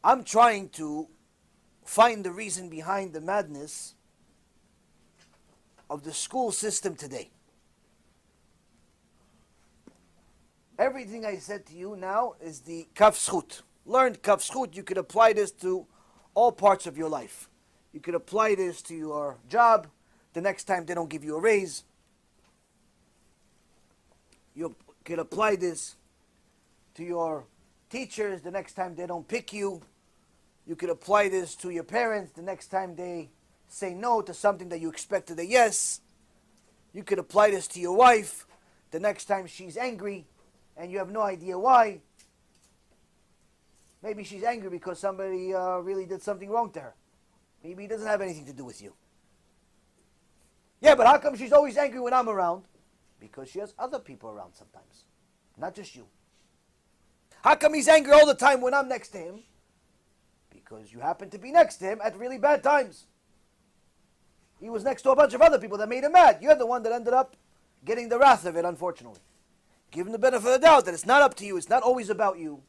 I'm trying to find the reason behind the madness of the school system today. Everything I said to you now is the kaf zchut. Learned kaf zchut, you could apply this to all parts of your life. You could apply this to your job. The next time they don't give you a raise. You could apply this to your teachers. The next time they don't pick you. You could apply this to your parents. The next time they say no to something that you expected a yes. You could apply this to your wife. The next time she's angry and you have no idea why. Maybe she's angry because somebody really did something wrong to her. Maybe it doesn't have anything to do with you. Yeah, but how come she's always angry when I'm around? Because she has other people around sometimes, not just you. How come he's angry all the time when I'm next to him? Because you happen to be next to him at really bad times. He was next to a bunch of other people that made him mad. You're the one that ended up getting the wrath of it, unfortunately. Give him the benefit of the doubt that it's not up to you. It's not always about you.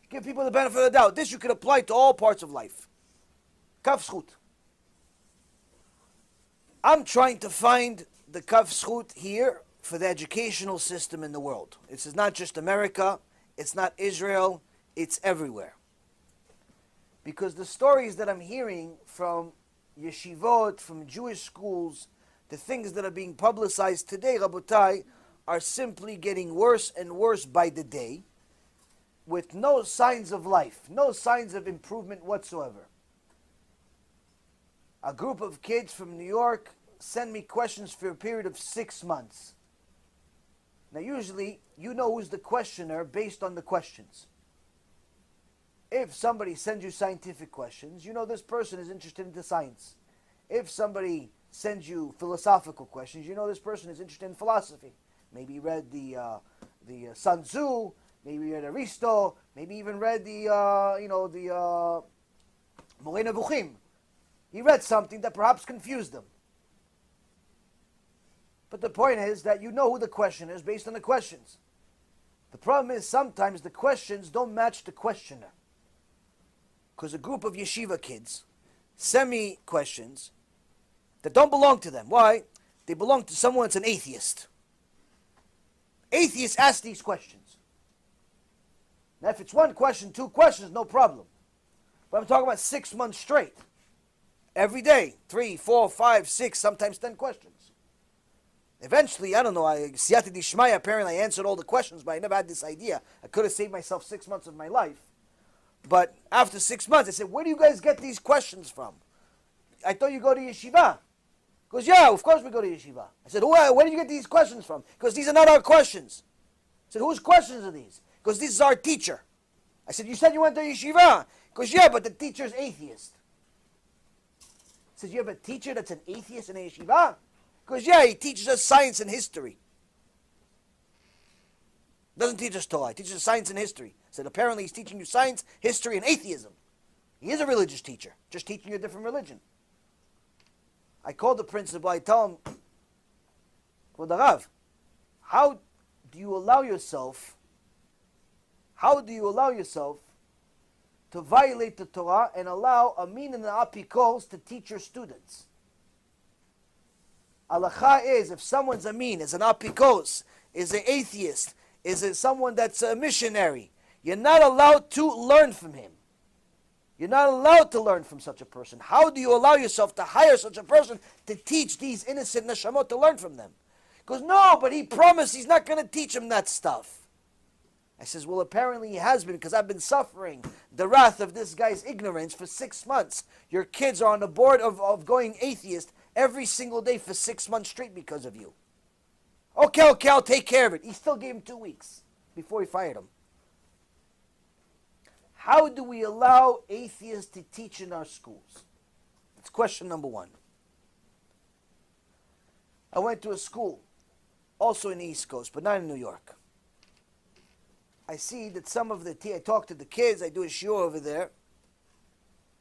Give people the benefit of the doubt. This you could apply to all parts of life. Kaf zchut. I'm trying to find the kaf zchut here for the educational system in the world. This is not just America. It's not Israel. It's everywhere. Because the stories that I'm hearing from yeshivot, from Jewish schools, the things that are being publicized today, Rabotai, are simply getting worse and worse by the day, with no signs of life, no signs of improvement whatsoever. A group of kids from New York send me questions for a period of 6 months. Now usually, you know who's the questioner based on the questions. If somebody sends you scientific questions, you know this person is interested in the science. If somebody sends you philosophical questions, you know this person is interested in philosophy. Maybe he read the Sun Tzu, maybe read Aristo, maybe even read the Moreh Nevuchim. He read something that perhaps confused him. But the point is that you know who the questioner is based on the questions. The problem is sometimes the questions don't match the questioner. Because a group of yeshiva kids send me questions that don't belong to them. Why? They belong to someone that's an atheist. Atheists ask these questions. Now if it's one question, 2 questions, no problem. But I'm talking about 6 months straight. Every day, 3, 4, 5, 6, sometimes 10 questions. Eventually, I don't know, Siyata Dishmaya, apparently I answered all the questions, but I never had this idea. I could have saved myself 6 months of my life. But after 6 months, I said, where do you guys get these questions from? I thought you go to yeshiva. He goes, yeah, of course we go to yeshiva. I said, where do you get these questions from? Because these are not our questions. I said, whose questions are these? Because this is our teacher. I said, you said you went to yeshiva. He goes, yeah, but the teacher's atheist. I said, you have a teacher that's an atheist in a yeshiva? He goes, yeah, he teaches us science and history. Doesn't teach us Torah, he teaches us science and history. I said, apparently he's teaching you science, history, and atheism. He is a religious teacher, just teaching you a different religion. I called the principal, I tell him, Kvod Harav, how do you allow yourself to violate the Torah and allow Amin and Apikos to teach your students? Halacha is, if someone's Amin, is an Apikos, is an atheist, is it someone that's a missionary, you're not allowed to learn from him. You're not allowed to learn from such a person. How do you allow yourself to hire such a person to teach these innocent neshamot to learn from them? Because no, but he promised he's not going to teach them that stuff. I says, well, apparently he has been, because I've been suffering the wrath of this guy's ignorance for 6 months. Your kids are on the board of going atheist every single day for 6 months straight because of you. Okay, I'll take care of it. He still gave him 2 weeks before he fired him. How do we allow atheists to teach in our schools? That's question number 1. I went to a school, also in the East Coast, but not in New York. I see that some of the, I talk to the kids, I do a shiur over there,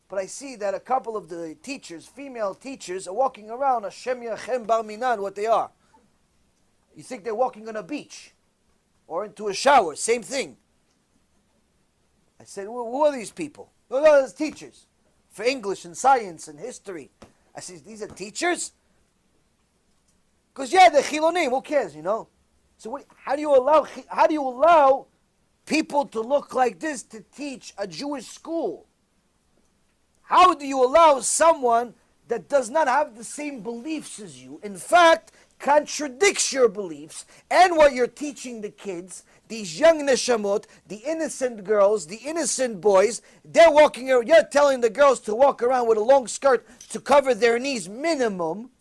but I see that a couple of the teachers, female teachers, are walking around, Hashem Yachem Bar Minan, what they are. You think they're walking on a beach or into a shower, same thing. I said, well, who are these people? No, there's teachers for English and science and history. I said, these are teachers? Because yeah, they're chilonim. Who cares, So how do you allow people to look like this to teach a Jewish school? How do you allow someone that does not have the same beliefs as you, in fact, contradicts your beliefs and what you're teaching the kids, these young neshamot, the innocent girls, the innocent boys, you're telling the girls to walk around with a long skirt to cover their knees minimum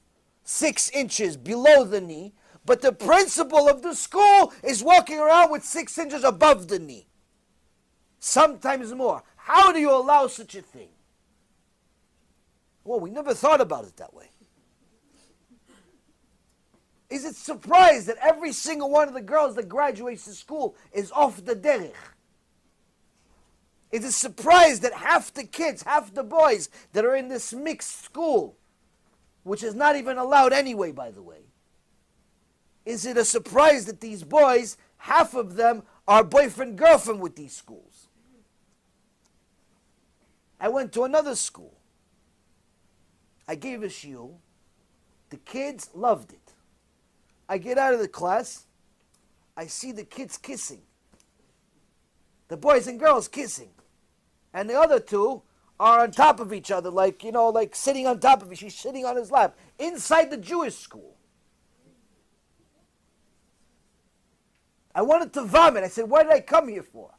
6 inches below the knee, but the principal of the school is walking around with 6 inches above the knee. Sometimes more. How do you allow such a thing? Well, we never thought about it that way. Is it surprised that every single one of the girls that graduates to school is off the derech? Is it surprised that half the kids, half the boys that are in this mixed school, which is not even allowed anyway, by the way, is it a surprise that these boys, half of them are boyfriend-girlfriend with these schools? I went to another school. I gave a shiur. The kids loved it. I get out of the class. I see the kids kissing. The boys and girls kissing. And the other two are on top of each other, like sitting on top of it. She's sitting on his lap. Inside the Jewish school. I wanted to vomit. I said, what did I come here for?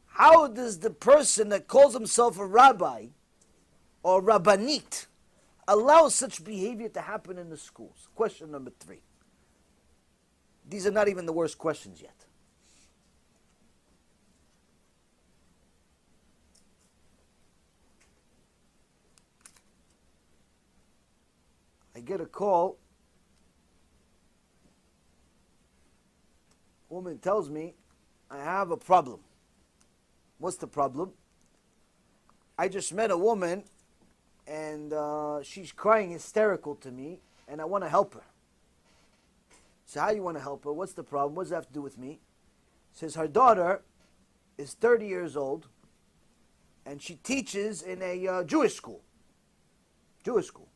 How does the person that calls himself a rabbi or rabbanit allow such behavior to happen in the schools? Question number 3. These are not even the worst questions yet. I get a call. A woman tells me, I have a problem. What's the problem? I just met a woman and she's crying hysterical to me and I want to help her. So how do you want to help her? What's the problem? What does that have to do with me? Says her daughter is 30 years old and she teaches in a Jewish school. Jewish school.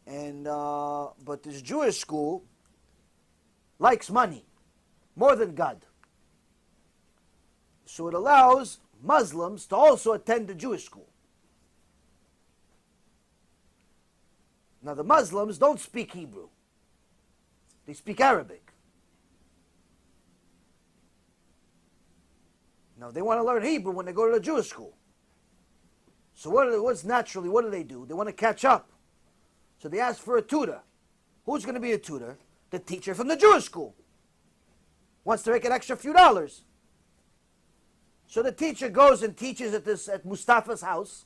And but this Jewish school likes money more than God. So it allows Muslims to also attend the Jewish school. Now the Muslims don't speak Hebrew. They speak Arabic. Now they want to learn Hebrew when they go to the Jewish school. So what do they do? They want to catch up. So they ask for a tutor. Who's going to be a tutor? The teacher from the Jewish school. Wants to make an extra few dollars. So the teacher goes and teaches at Mustafa's house.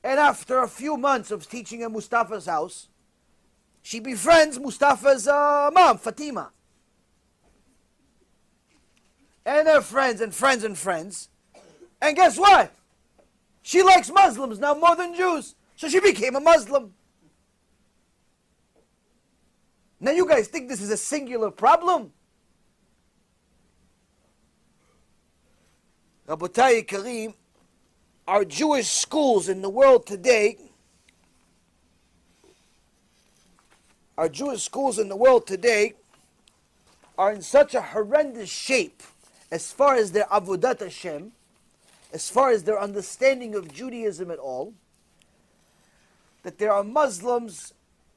And after a few months of teaching at Mustafa's house, she befriends Mustafa's mom, Fatima. And they're friends and friends and friends. And guess what? She likes Muslims now more than Jews. So she became a Muslim. Now you guys think this is a singular problem? Rabotai Kareem, our Jewish schools in the world today, are in such a horrendous shape as far as their avodat Hashem, as far as their understanding of Judaism at all, that there are Muslims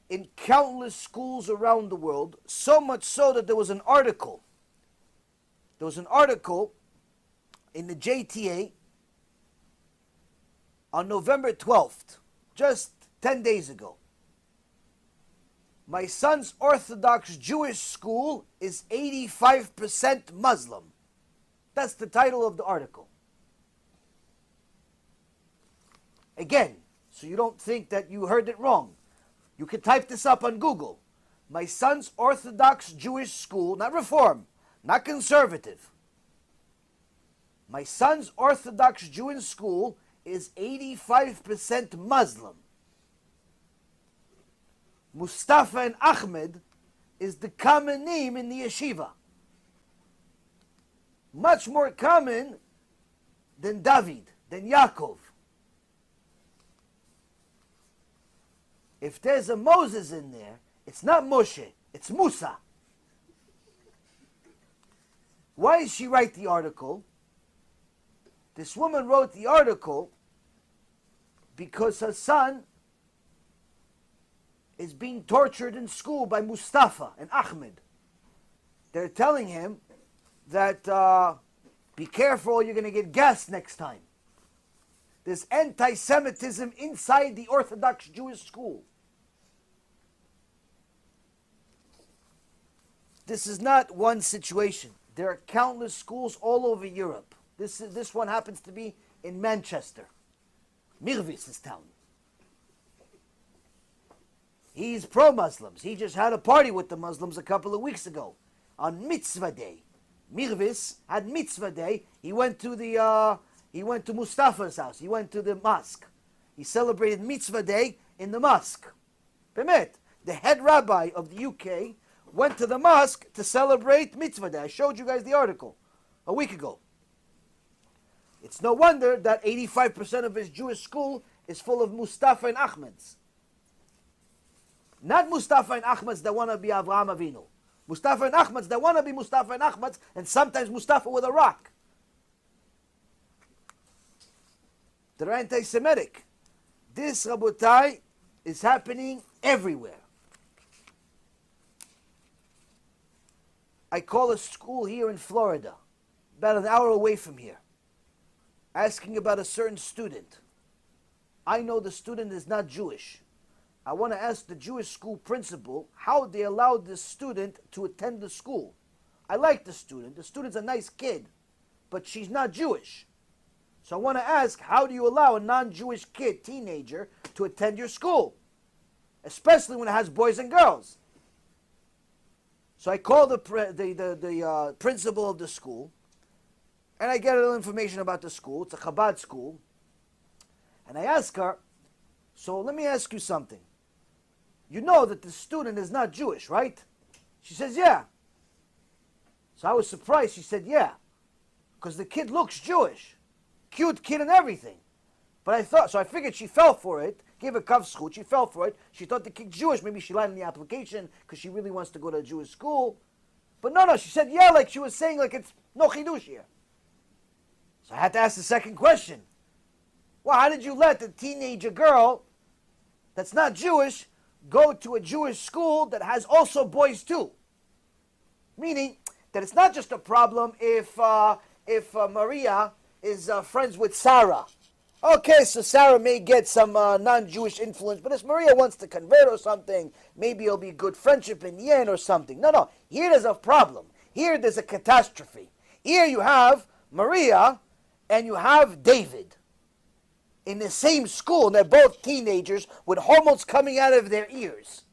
in countless schools around the world, so much so that there was an article in the JTA on November 12th, just 10 days ago. My son's Orthodox Jewish school is 85% Muslim. That's the title of the article. Again, so you don't think that you heard it wrong. You can type this up on Google. My son's Orthodox Jewish school, not Reform, not conservative. My son's Orthodox Jewish school is 85% Muslim. Mustafa and Ahmed, is the common name in the yeshiva. Much more common than David, than Yaakov. If there's a Moses in there, it's not Moshe, it's Musa. Why did she write the article? This woman wrote the article because her son is being tortured in school by Mustafa and Ahmed. They're telling him that be careful, you're going to get gassed next time. There's anti-Semitism inside the Orthodox Jewish school. This is not one situation. There are countless schools all over Europe. This one happens to be in Manchester. Mirvis' town. He's pro-Muslims. He just had a party with the Muslims a couple of weeks ago on Mitzvah Day. Mirvis had Mitzvah Day. He went to Mustafa's house. He went to the mosque. He celebrated Mitzvah Day in the mosque. Bemet, the head rabbi of the UK went to the mosque to celebrate Mitzvah Day. I showed you guys the article a week ago. It's no wonder that 85% of his Jewish school is full of Mustafa and Ahmeds. Not Mustafa and Ahmeds that want to be Avraham Avinu. Mustafa and Ahmeds that want to be Mustafa and Ahmeds, and sometimes Mustafa with a rock. They're anti-Semitic. This, Rabotai, is happening everywhere. I call a school here in Florida, about an hour away from here, asking about a certain student. I know the student is not Jewish. I want to ask the Jewish school principal how they allowed this student to attend the school. I like the student. The student's a nice kid, but she's not Jewish. So I want to ask, how do you allow a non-Jewish kid, teenager, to attend your school? Especially when it has boys and girls. So I call the principal of the school, and I get a little information about the school. It's a Chabad school. And I ask her, so let me ask you something. You know that the student is not Jewish, right? She says, yeah. So I was surprised. She said, yeah. Because the kid looks Jewish. Cute kid and everything. But I figured she fell for it. Gave a kav school. She fell for it. She thought the kid's Jewish. Maybe she lied in the application because she really wants to go to a Jewish school. But no, she said, yeah, like she was saying, like it's no chidush here. So I had to ask the second question. Well, how did you let a teenager girl that's not Jewish go to a Jewish school that has also boys too? Meaning that it's not just a problem if Maria is friends with Sarah. Okay, so Sarah may get some non-Jewish influence, but if Maria wants to convert or something, maybe it'll be good friendship in the end or something. No. Here there's a problem. Here there's a catastrophe. Here you have Maria and you have David in the same school, and they're both teenagers with hormones coming out of their ears.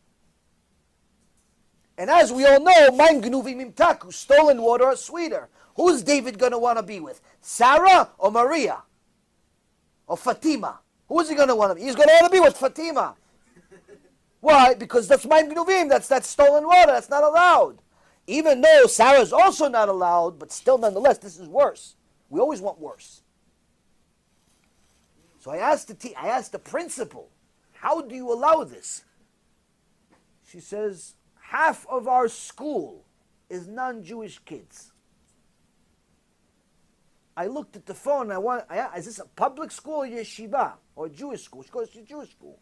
And as we all know, Maim Gnuvim Imtaku, stolen water is sweeter. Who's David going to want to be with? Sarah or Maria? Or Fatima? Who is he going to want to be? He's going to want to be with Fatima. Why? Because that's Maim Gnuvim, that's stolen water, that's not allowed. Even though Sarah's also not allowed, but still nonetheless, this is worse. We always want worse. So I asked the principal, how do you allow this? She says, half of our school is non-Jewish kids. I looked at the phone and is this a public school or yeshiva? Or a Jewish school? She goes, it's a Jewish school.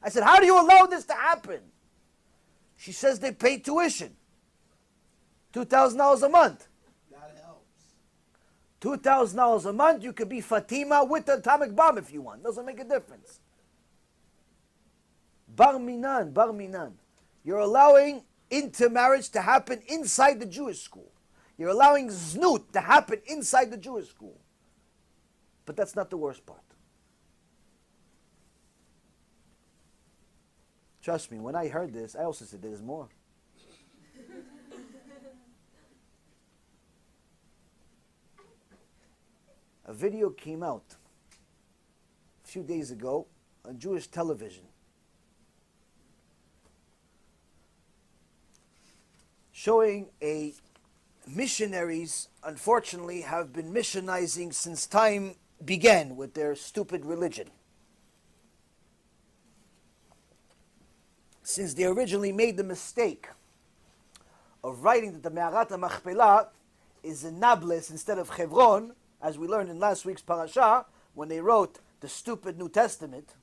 I said, how do you allow this to happen? She says they pay tuition. $2,000 a month. That helps. $2,000 a month, you could be Fatima with the atomic bomb if you want. Doesn't make a difference. Bar minan. You're allowing intermarriage to happen inside the Jewish school. You're allowing znut to happen inside the Jewish school. But that's not the worst part. Trust me, when I heard this, I also said there's more. A video came out a few days ago on Jewish television. showing a missionaries, unfortunately, have been missionizing since time began with their stupid religion. Since they originally made the mistake of writing that the Me'arat HaMachpelah is in Nablus instead of Hebron, as we learned in last week's parasha, when they wrote the stupid New Testament,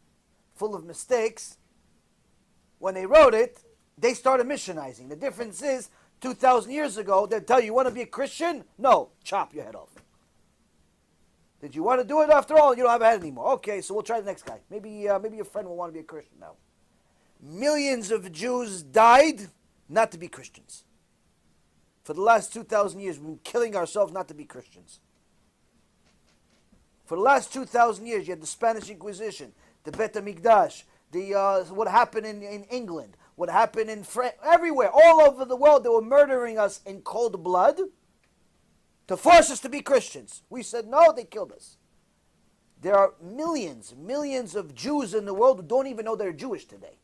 full of mistakes, when they wrote it, they started missionizing. The difference is, 2,000 years ago, they'd tell you, you want to be a Christian? No, chop your head off. Did you want to do it after all? You don't have a head anymore. Okay, so we'll try the next guy. Maybe your friend will want to be a Christian now. Millions of Jews died not to be Christians. For the last 2,000 years, we've been killing ourselves not to be Christians. For the last 2,000 years, you had the Spanish Inquisition, the Bet HaMikdash, what happened in England, what happened in France, everywhere, all over the world, they were murdering us in cold blood to force us to be Christians. We said no, they killed us. There are millions of Jews in the world who don't even know they're Jewish today.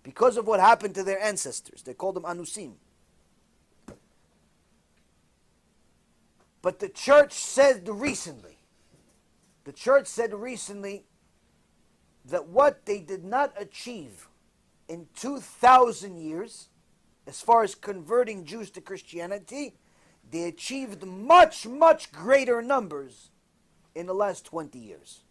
Because of what happened to their ancestors. They called them Anusim. But the church said recently that what they did not achieve in 2,000 years, as far as converting Jews to Christianity, they achieved much, much greater numbers in the last 20 years.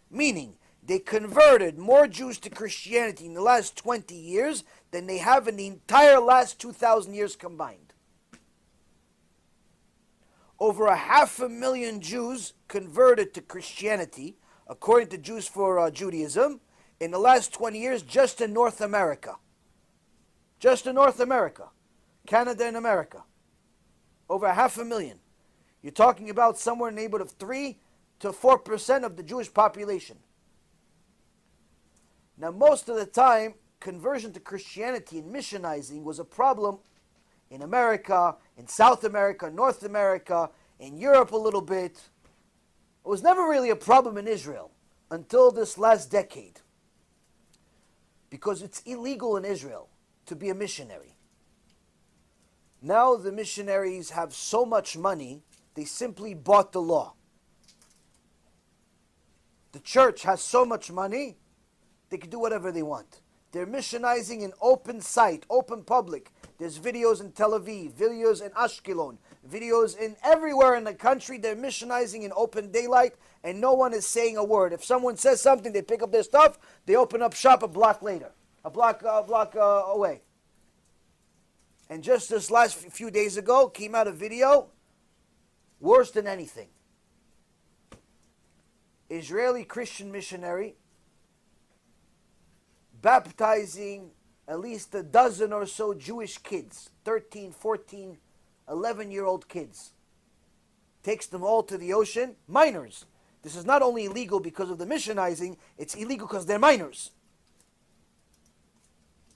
Meaning, they converted more Jews to Christianity in the last 20 years than they have in the entire last 2,000 years combined. Over 500,000 Jews converted to Christianity, according to Jews for Judaism, in the last 20 years just in North America. Just in North America. Canada and America. Over 500,000. You're talking about somewhere in the neighborhood of 3 to 4% of the Jewish population. Now, most of the time, conversion to Christianity and missionizing was a problem in America, in South America, North America, in Europe a little bit. It was never really a problem in Israel until this last decade, because it's illegal in Israel to be a missionary. Now the missionaries have so much money, they simply bought the law. The church has so much money, they can do whatever they want. They're missionizing in open sight, open public. There's videos in Tel Aviv, videos in Ashkelon, videos in everywhere in the country. They're missionizing in open daylight, and no one is saying a word. If someone says something, they pick up their stuff, they open up shop a block later, a block away. And just this last few days ago, came out a video, worse than anything. Israeli Christian missionary baptizing at least a dozen or so Jewish kids, 13, 14, 11-year-old kids. Takes them all to the ocean, minors. This is not only illegal because of the missionizing, it's illegal because they're minors.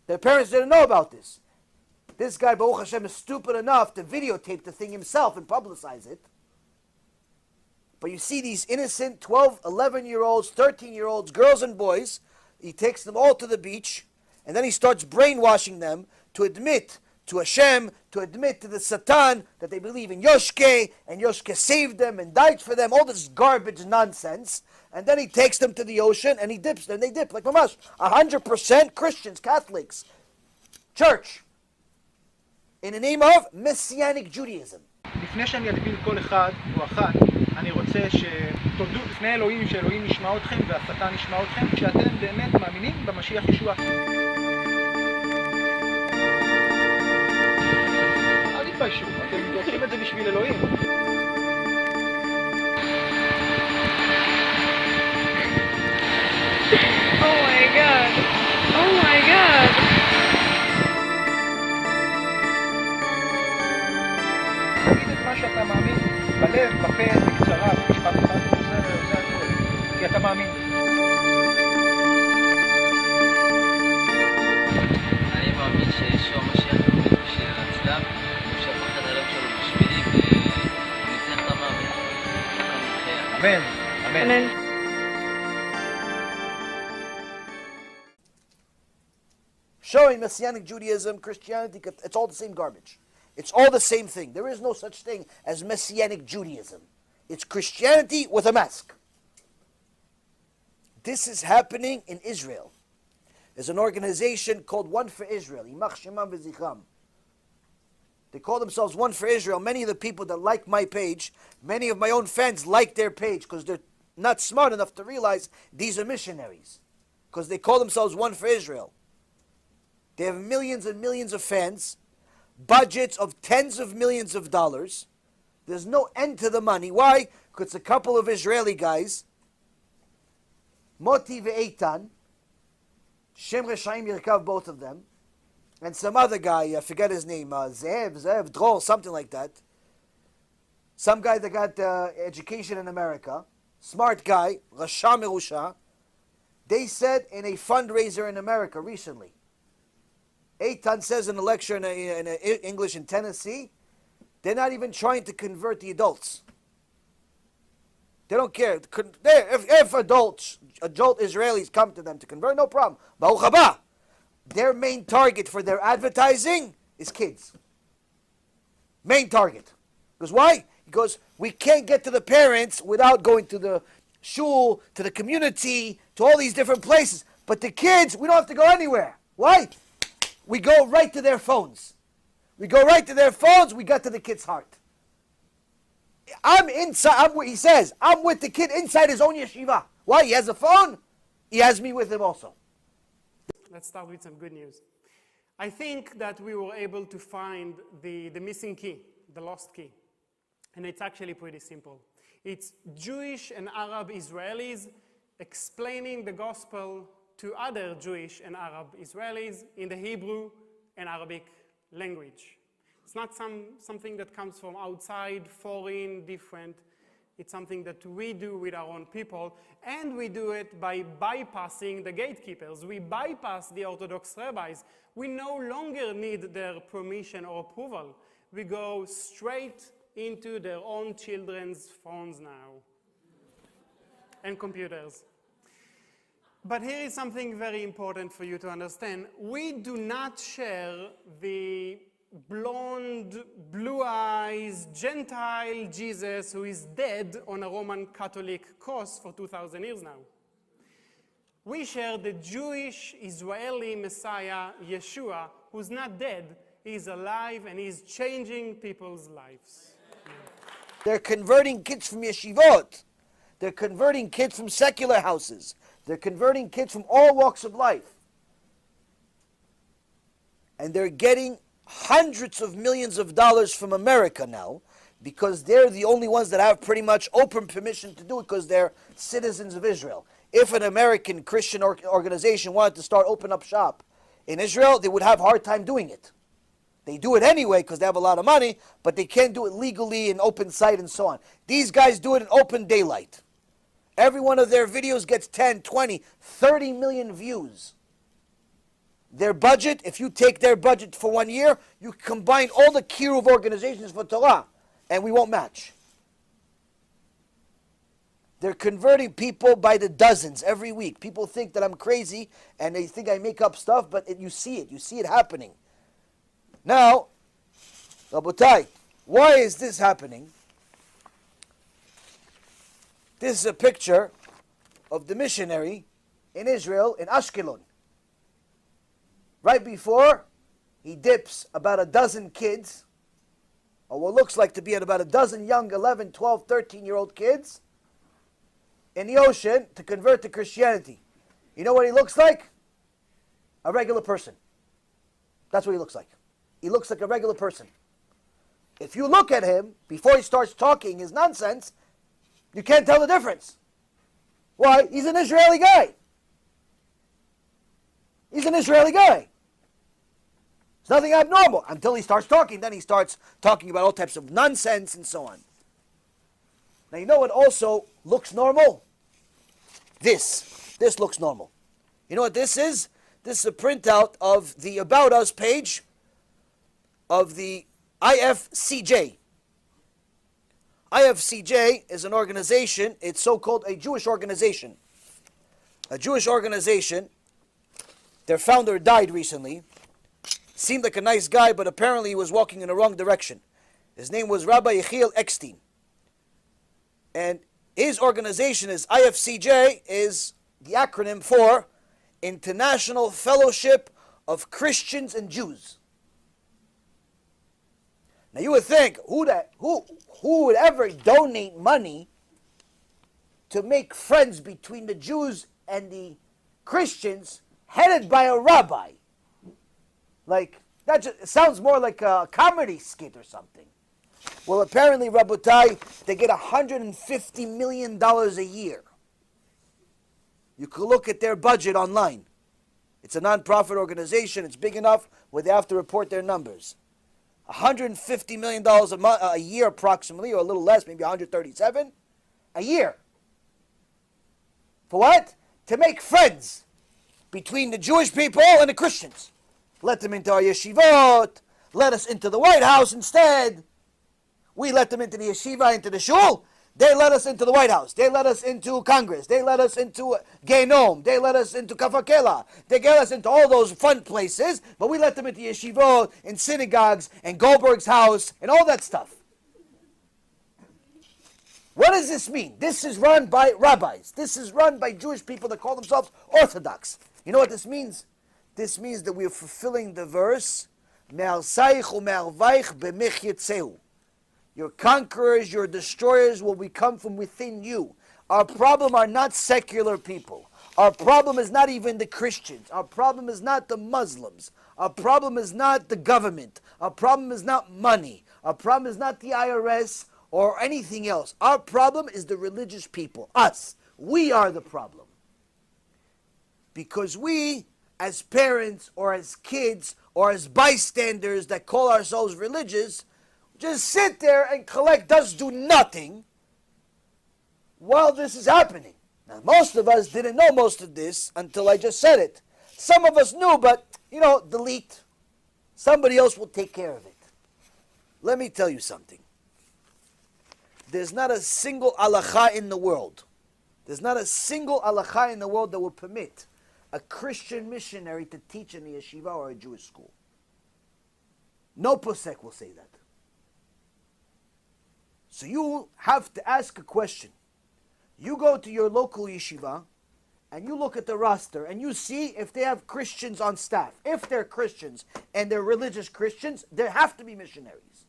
Their parents didn't know about this. This guy, Baruch Hashem, is stupid enough to videotape the thing himself and publicize it. But you see these innocent 12, 11-year-olds, 13-year-olds, girls and boys, he takes them all to the beach, and then he starts brainwashing them to admit to Hashem, to admit to the Satan that they believe in Yoshke, and Yoshke saved them and died for them, all this garbage nonsense. And then he takes them to the ocean, and he dips them, they dip, like mamash, 100% Christians, Catholics, church, in the name of Messianic Judaism. לפני שאני אגביל כל אחד או אחת, אני רוצה שתודו לפני אלוהים שאלוהים ישמע אתכם והשטן ישמע אתכם כשאתם באמת מאמינים במשיח ישוע. אל תתביישו, אתם עושים את זה בשביל אלוהים. Oh my god. Oh my god. תגיד את מה שאתה מאמין, בלב, בפה, בקצרה, במשפט אחד, זה הכל, כי אתה מאמין בזה. אני מאמין שישוע המשיח עומד בשביל הצלב, הוא שפך את הלב שלו בשבילי והוא ניצח את המוות. אמן, אמן. showing Messianic Judaism, Christianity, it's all the same garbage. It's all the same thing. There is no such thing as Messianic Judaism. It's Christianity with a mask. This is happening in Israel. There's an organization called One for Israel. Yimach Shemam V'Zichram. They call themselves One for Israel. Many of the people that like my page, many of my own fans like their page because they're not smart enough to realize these are missionaries. Because they call themselves One for Israel. They have millions and millions of fans, budgets of tens of millions of dollars. There's no end to the money. Why? Because it's a couple of Israeli guys, Moti ve'Eitan, Shem Reshaim Yerkav, both of them, and some other guy, I forget his name, Zev, Dror, something like that. Some guy that got education in America, smart guy, Rasha Merusha. They said in a fundraiser in America recently, Eitan says in a lecture in English in Tennessee, they're not even trying to convert the adults. They don't care. If adult Israelis come to them to convert, no problem. Baruch haba. Their main target for their advertising is kids. Main target. Because why? Because we can't get to the parents without going to the shul, to the community, to all these different places. But the kids, we don't have to go anywhere. Why? We go right to their phones. We go right to their phones, we got to the kid's heart. He says, I'm with the kid inside his own yeshiva. Why? He has a phone. He has me with him also. Let's start with some good news. I think that we were able to find the missing key, the lost key. And it's actually pretty simple. It's Jewish and Arab Israelis explaining the gospel to other Jewish and Arab Israelis in the Hebrew and Arabic language. It's not something that comes from outside, foreign, different. It's something that we do with our own people, and we do it by bypassing the gatekeepers. We bypass the Orthodox rabbis. We no longer need their permission or approval. We go straight into their own children's phones now and computers. But here is something very important for you to understand. We do not share the blonde, blue eyes, Gentile Jesus who is dead on a Roman Catholic cross for 2,000 years now. We share the Jewish Israeli Messiah, Yeshua, who's not dead, he's alive and he's changing people's lives. They're converting kids from yeshivot. They're converting kids from secular houses. They're converting kids from all walks of life. And they're getting hundreds of millions of dollars from America now because they're the only ones that have pretty much open permission to do it because they're citizens of Israel. If an American Christian organization wanted to start open up shop in Israel, they would have a hard time doing it. They do it anyway because they have a lot of money, but they can't do it legally in open sight and so on. These guys do it in open daylight. Every one of their videos gets 10, 20, 30 million views. Their budget, if you take their budget for 1 year, you combine all the kiruv organizations for Torah, and we won't match. They're converting people by the dozens every week. People think that I'm crazy, and they think I make up stuff, but you see it happening. Now, Rabotai, why is this happening? This is a picture of the missionary in Israel, in Ashkelon. Right before he dips about a dozen kids, or what looks like to be about a dozen young 11, 12, 13-year-old kids, in the ocean to convert to Christianity. You know what he looks like? A regular person. That's what he looks like. He looks like a regular person. If you look at him, before he starts talking his nonsense, you can't tell the difference. Why? He's an Israeli guy. He's an Israeli guy. It's nothing abnormal until he starts talking. Then he starts talking about all types of nonsense and so on. Now you know what also looks normal? This. This looks normal. You know what this is? This is a printout of the About Us page of the IFCJ. IFCJ is an organization. It's so-called a Jewish organization. A Jewish organization Their founder died recently. Seemed like a nice guy, but apparently he was walking in the wrong direction. His name was Rabbi Yechiel Eckstein. And his organization is IFCJ, is the acronym for International Fellowship of Christians and Jews. Now you would think, who would ever donate money to make friends between the Jews and the Christians headed by a rabbi? Like, that just, it sounds more like a comedy skit or something. Well, apparently, Rabotai, they get $150 million a year. You can look at their budget online. It's a non-profit organization. It's big enough where they have to report their numbers. $150 million a year approximately, or a little less, maybe 137 a year. For what? To make friends between the Jewish people and the Christians. Let them into our yeshivot. Let us into the White House instead. We let them into the yeshiva, into the shul. They let us into the White House. They let us into Congress. They let us into Genom. They let us into Kafakela. They get us into all those fun places, but we let them into yeshivot, and synagogues, and Goldberg's house, and all that stuff. What does this mean? This is run by rabbis. This is run by Jewish people that call themselves Orthodox. You know what this means? This means that we are fulfilling the verse, Me'alsaich u'me'alvaich b'mich yitzeu. Your conquerors, your destroyers will come from within you. Our problem are not secular people. Our problem is not even the Christians. Our problem is not the Muslims. Our problem is not the government. Our problem is not money. Our problem is not the IRS or anything else. Our problem is the religious people. Us. We are the problem. Because we, as parents or as kids or as bystanders that call ourselves religious, just sit there and collect dust, do nothing while this is happening. Now, most of us didn't know most of this until I just said it. Some of us knew, but, delete. Somebody else will take care of it. Let me tell you something. There's not a single halakha in the world. There's not a single halakha in the world that will permit a Christian missionary to teach in a yeshiva or a Jewish school. No posek will say that. So you have to ask a question. You go to your local yeshiva and you look at the roster and you see if they have Christians on staff. If they're Christians and they're religious Christians, there have to be missionaries.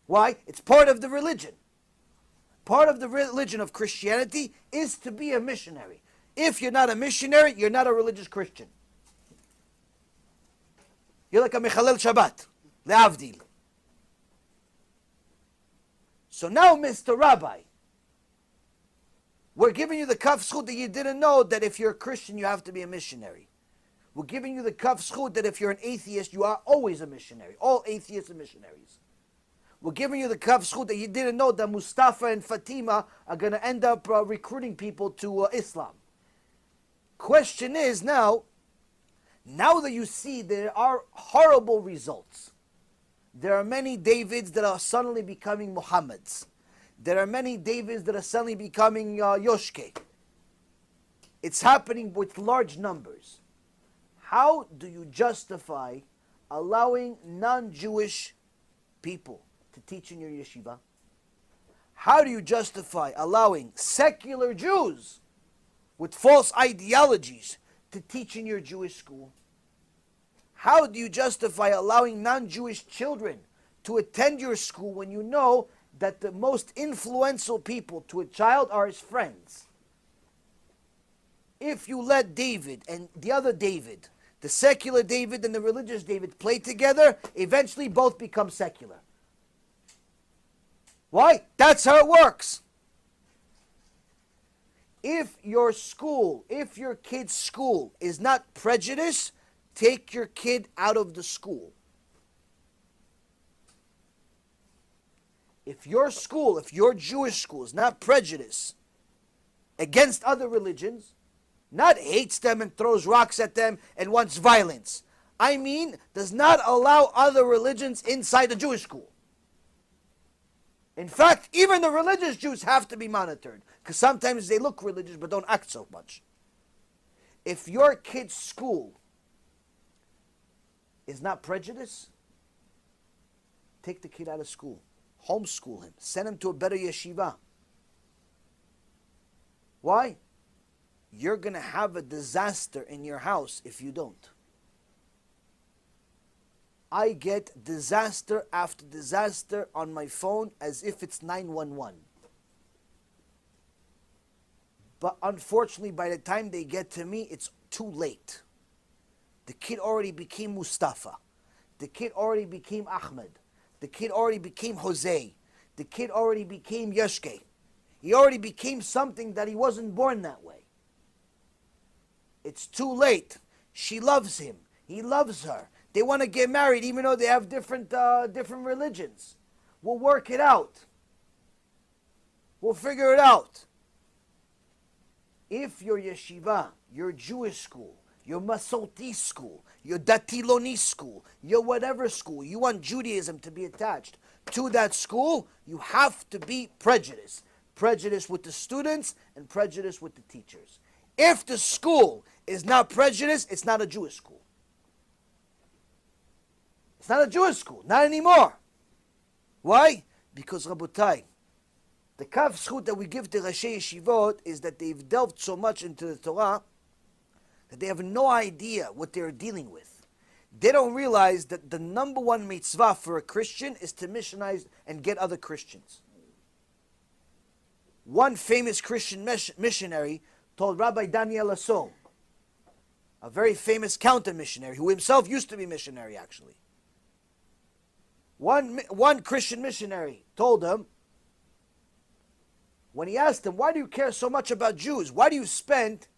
Why? It's part of the religion. Part of the religion of Christianity is to be a missionary. If you're not a missionary, you're not a religious Christian. You're like a Mechalel Shabbat, le'avdil. So now, Mr. Rabbi, we're giving you the kaf zchut that you didn't know that if you're a Christian, you have to be a missionary. We're giving you the kaf zchut that if you're an atheist, you are always a missionary. All atheists are missionaries. We're giving you the kaf zchut that you didn't know that Mustafa and Fatima are going to end up recruiting people to Islam. Question is now that you see there are horrible results, there are many Davids that are suddenly becoming Muhammads. There are many Davids that are suddenly becoming Yoshke. It's happening with large numbers. How do you justify allowing non-Jewish people to teach in your yeshiva? How do you justify allowing secular Jews with false ideologies to teach in your Jewish school? How do you justify allowing non-Jewish children to attend your school when you know that the most influential people to a child are his friends? If you let David and the other David, the secular David and the religious David, play together, eventually both become secular. Why? That's how it works. If your school, if your kid's school is not prejudiced, take your kid out of the school. If your school, if your Jewish school is not prejudiced against other religions, not hates them and throws rocks at them and wants violence, I mean, does not allow other religions inside the Jewish school. In fact, even the religious Jews have to be monitored, because sometimes they look religious but don't act so much. If your kid's school is not prejudice, take the kid out of school. Homeschool him. Send him to a better yeshiva. Why? You're going to have a disaster in your house if you don't. I get disaster after disaster on my phone as if it's 911. But unfortunately, by the time they get to me, it's too late. The kid already became Mustafa. The kid already became Ahmed. The kid already became Jose. The kid already became Yeshke. He already became something that he wasn't born that way. It's too late. She loves him. He loves her. They want to get married even though they have different religions. We'll work it out. We'll figure it out. If your yeshiva, your Jewish school, your Masorti school, your Datiloni school, your whatever school, you want Judaism to be attached to that school, you have to be prejudiced. Prejudice with the students and prejudice with the teachers. If the school is not prejudiced, it's not a Jewish school. It's not a Jewish school, not anymore. Why? Because Rabotai, the kaf zchut that we give to Rashi Yeshivot is that they've delved so much into the Torah that they have no idea what they're dealing with. They don't realize that the number one mitzvah for a Christian is to missionize and get other Christians. One famous Christian missionary told Rabbi Daniel Lasso, a very famous counter-missionary who himself used to be missionary actually. One Christian missionary told him, when he asked him, why do you care so much about Jews? Why do you spend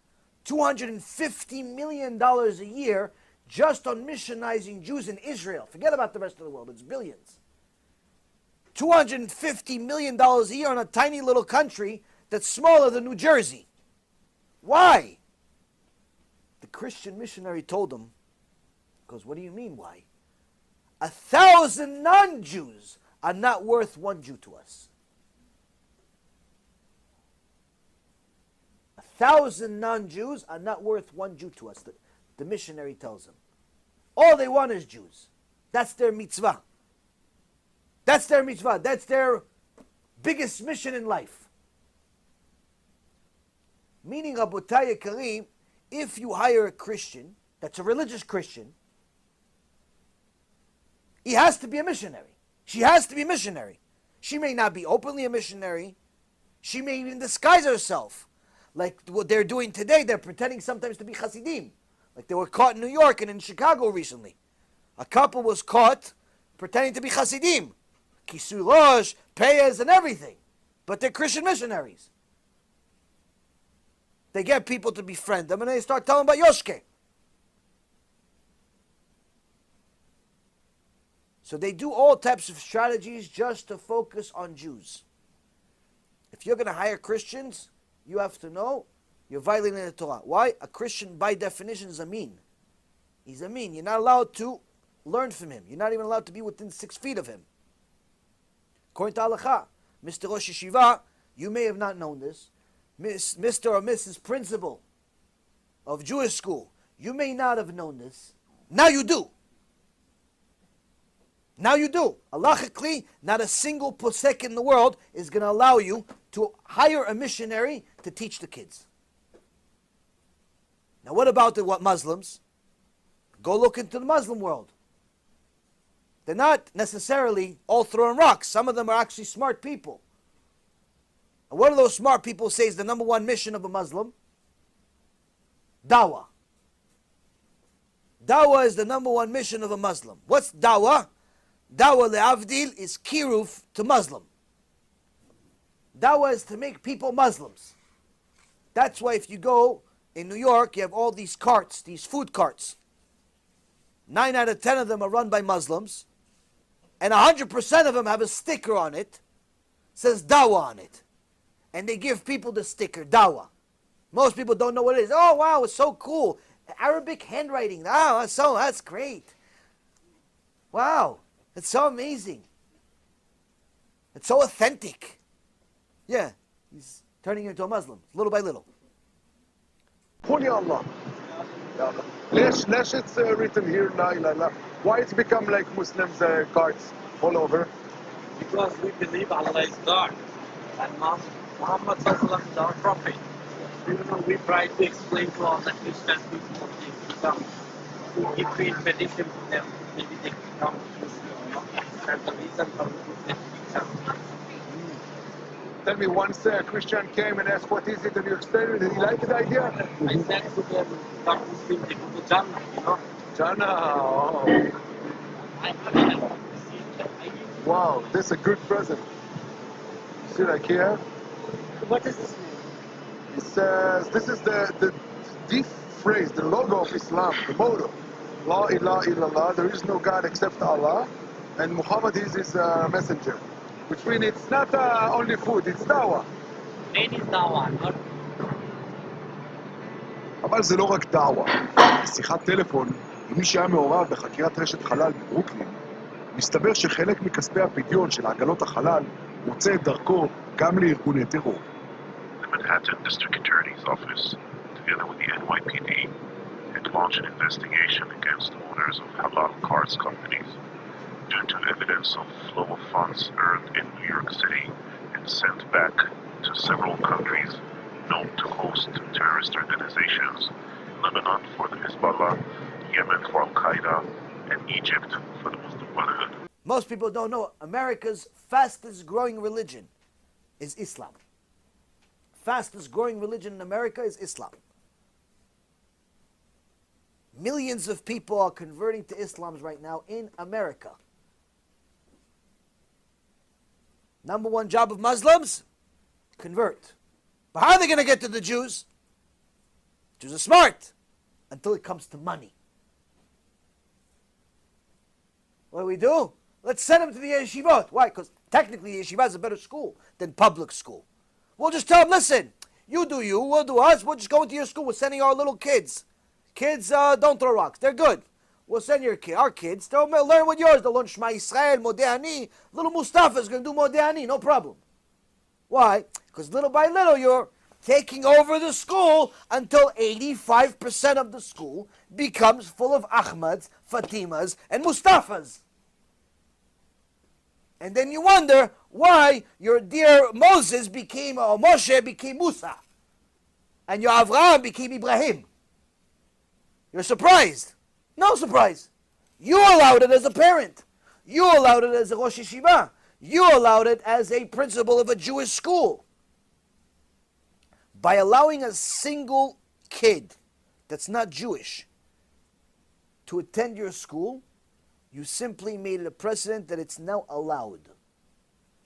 $250 million a year just on missionizing Jews in Israel? Forget about the rest of the world, it's billions. $250 million a year on a tiny little country that's smaller than New Jersey. Why? The Christian missionary told him, because what do you mean why? 1,000 non-Jews are not worth one Jew to us. 1,000 non-Jews are not worth one Jew to us, the missionary tells him. All they want is Jews. That's their mitzvah. That's their mitzvah. That's their biggest mission in life. Meaning, Rabotai Karim, if you hire a Christian, that's a religious Christian, he has to be a missionary. She has to be a missionary. She may not be openly a missionary. She may even disguise herself. Like what they're doing today, they're pretending sometimes to be Hasidim. Like they were caught in New York and in Chicago recently. A couple was caught pretending to be Hasidim. Kisui Rosh, Peyez, and everything. But they're Christian missionaries. They get people to befriend them and they start telling about Yoshke. So they do all types of strategies just to focus on Jews. If you're going to hire Christians, you have to know you're violating the Torah. Why? A Christian by definition is a mean. He's a mean. You're not allowed to learn from him. You're not even allowed to be within 6 feet of him. According to Halakha, Mr. Rosh Yeshiva, you may have not known this, Mr. or Mrs. Principal of Jewish school, you may not have known this. Now you do. Now you do. Halachically, not a single posek in the world is going to allow you to hire a missionary to teach the kids. Now what about the Muslims? Go look into the Muslim world. They're not necessarily all throwing rocks. Some of them are actually smart people. And what do those smart people say is the number one mission of a Muslim? Dawah. Dawah is the number one mission of a Muslim. What's dawah? Dawah le'avdil is kiruf to Muslim. Dawah is to make people Muslims. That's why if you go in New York, you have all these carts, these food carts. 9 out of 10 of them are run by Muslims. And 100% of them have a sticker on it. Says Dawah on it. And they give people the sticker, Dawah. Most people don't know what it is. Oh, wow, it's so cool. Arabic handwriting. Oh, that's great. Wow, it's so amazing. It's so authentic. Yeah, he's turning into a Muslim, little by little. قل يا الله Lesh it's written here, La ilaha. Why it's become like Muslims cards all over? Because we believe Allah is God and Muhammad Sallallahu is our prophet. We try to explain to all the Christian people they become to give meditation to them. Maybe they become Muslim. That's the reason for Muslim become. Tell me, once a Christian came and asked what is it, and you explained it, did he like the idea? I said to them, become Muslim, they go to Jannah, Jannah. Oh. Wow, this is a good present. See, like here, What is this? it says, this is the phrase, the logo of Islam, the motto. La ilaha illallah, there is no God except Allah, and Muhammad is his messenger. Which means it's not only food, it's dawah. Main is Dawah, not אבל זה לא רק דעווה. בשיחת טלפון, עם מי שהיה מעורב בחקירת רשת חלל בברוקלין, מסתבר שחלק מכספי הפדיון של עגלות החלל מוצא את דרכו גם לארגוני טרור. The Manhattan District Attorney's Office, together with the NYPD, had launched an investigation against owners of halal cards companies due to evidence of flow of funds earned in New York City and sent back to several countries known to host terrorist organizations: Lebanon for the Hezbollah, Yemen for Al-Qaeda, and Egypt for the Muslim Brotherhood. Most people don't know America's fastest growing religion is Islam. Fastest growing religion in America is Islam. Millions of people are converting to Islam right now in America. Number one job of Muslims? Convert. But how are they going to get to the Jews? Jews are smart until it comes to money. What do? Let's send them to the Yeshivas. Why? Because technically the Yeshivas is a better school than public school. We'll just tell them, listen, you do you, we'll do us, we'll just go into your school, we're sending our little kids. Kids don't throw rocks, they're good. We'll send our kids, they'll learn with yours, they'll learn Shema Yisrael, Modeh Ani. Little Mustafa's going to do Modeh Ani, no problem. Why? Because little by little you're taking over the school until 85% of the school becomes full of Ahmads, Fatimas, and Mustafas. And then you wonder why your dear Moses became, or Moshe became Musa. And your Avraham became Ibrahim. You're surprised. No surprise. You allowed it as a parent. You allowed it as a Rosh Yeshiva. You allowed it as a principal of a Jewish school. By allowing a single kid that's not Jewish to attend your school, you simply made it a precedent that it's now allowed.